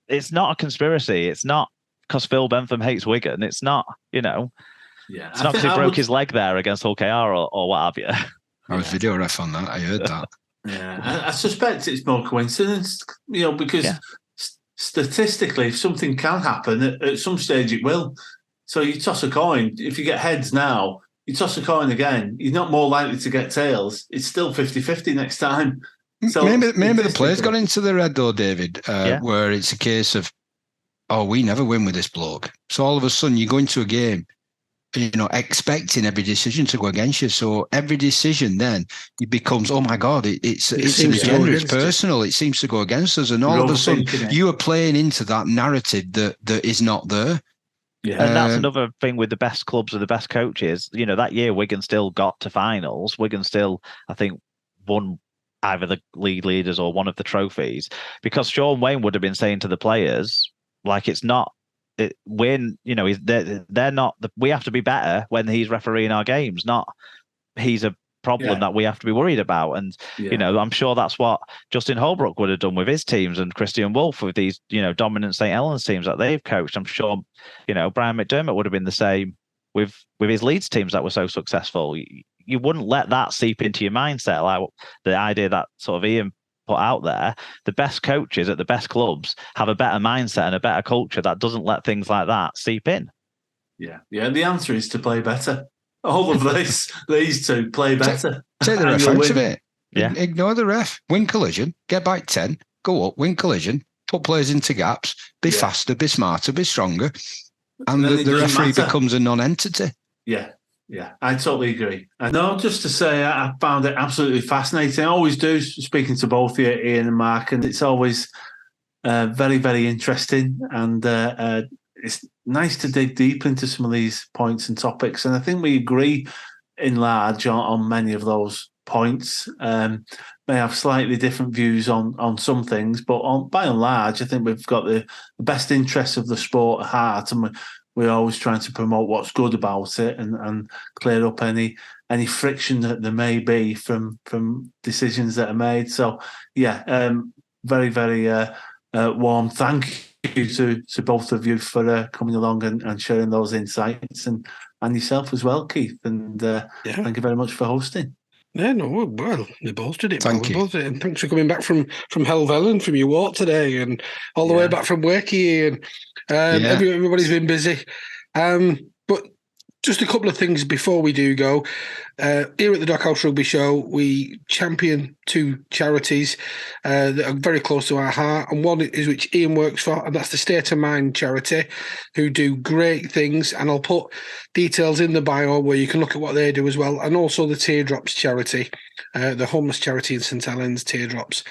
a conspiracy. It's not because Phil Bentham hates Wigan. It's not, it's not because he broke his leg there against Hull KR or what have you. I was video ref on that. I heard that. Yeah, I suspect it's more coincidence, because statistically, if something can happen, at some stage it will. So you toss a coin. If you get heads now, you toss a coin again. You're not more likely to get tails. It's still 50-50 next time. So maybe the players got into their head though, David, where it's a case of, we never win with this bloke. So all of a sudden you go into a game, expecting every decision to go against you. So every decision then it becomes, oh my God, it's an agenda, it's personal. It seems to go against us. And all of a sudden you are playing into that narrative that is not there. Yeah. And that's another thing with the best clubs with the best coaches. That year Wigan still got to finals. Wigan still, I think, won either the league leaders or one of the trophies, because Sean Wayne would have been saying to the players, it's not, they're not, we have to be better when he's refereeing our games, not he's a problem that we have to be worried about. And I'm sure that's what Justin Holbrook would have done with his teams, and Christian Wolff with these dominant St Helens teams that they've coached. I'm sure Brian McDermott would have been the same with his Leeds teams that were so successful. You wouldn't let that seep into your mindset, like the idea that sort of Ian put out there. The best coaches at the best clubs have a better mindset and a better culture that doesn't let things like that seep in. Yeah. The answer is to play better. All of these two play better. Take the ref out of it. Yeah. Ignore the ref. Win collision. Get back 10. Go up. Win collision. Put players into gaps. Be faster. Be smarter. Be stronger. And the referee becomes a non-entity. Yeah. I totally agree. No, just to say, I found it absolutely fascinating. I always do, speaking to both you, Ian and Mark, and it's always very, very interesting. And it's nice to dig deep into some of these points and topics. And I think we agree in large on many of those points. May have slightly different views on some things, but by and large, I think we've got the best interests of the sport at heart, and we're always trying to promote what's good about it and clear up any friction that there may be from decisions that are made. So, very, very warm thank you to both of you for coming along and sharing those insights, and yourself as well, Keith. And thank you very much for hosting. Yeah, no, well, we both did it. Thank you. And thanks for coming back from Helvellyn, from your walk today, and all the way back from Wakey. And everybody's been busy. But just a couple of things before we do go. Here at the Dockhouse Rugby Show, we champion two charities that are very close to our heart, and one is which Ian works for, and that's the State of Mind charity, who do great things, and I'll put details in the bio where you can look at what they do as well, and also the Teardrops charity, the homeless charity in St Helens, Teardrops.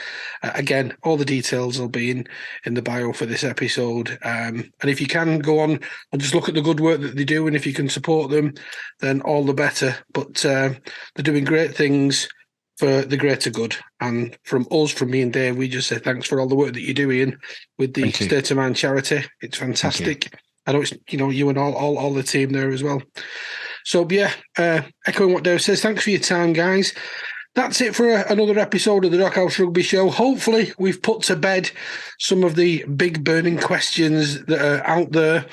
Again, all the details will be in the bio for this episode, and if you can go on and just look at the good work that they do, and if you can support them, then all the better. But they're doing great things for the greater good. And from us, from me and Dave, we just say thanks for all the work that you're doing with the State of Mind charity. It's fantastic. I know it's you and all the team there as well. So echoing what Dave says, thanks for your time, guys. That's it for another episode of the Dockhouse Rugby Show. Hopefully, we've put to bed some of the big burning questions that are out there.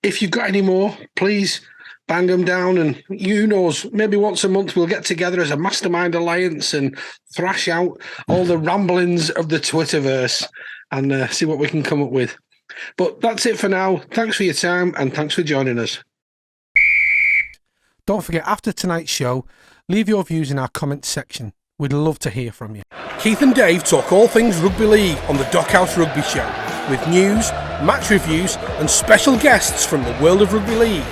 If you've got any more, please bang them down, and who knows, maybe once a month we'll get together as a mastermind alliance and thrash out all the ramblings of the Twitterverse and see what we can come up with. But that's it for now. Thanks for your time, and thanks for joining us. Don't forget, after tonight's show, leave your views in our comments section. We'd love to hear from you. Keith and Dave talk all things rugby league on the Dockhouse Rugby Show, with news, match reviews and special guests from the world of rugby league.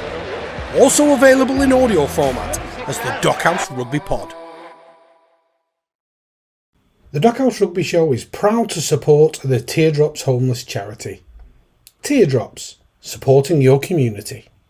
Also available in audio format as the Dockhouse Rugby Pod. The Dockhouse Rugby Show is proud to support the Teardrops Homeless Charity. Teardrops, supporting your community.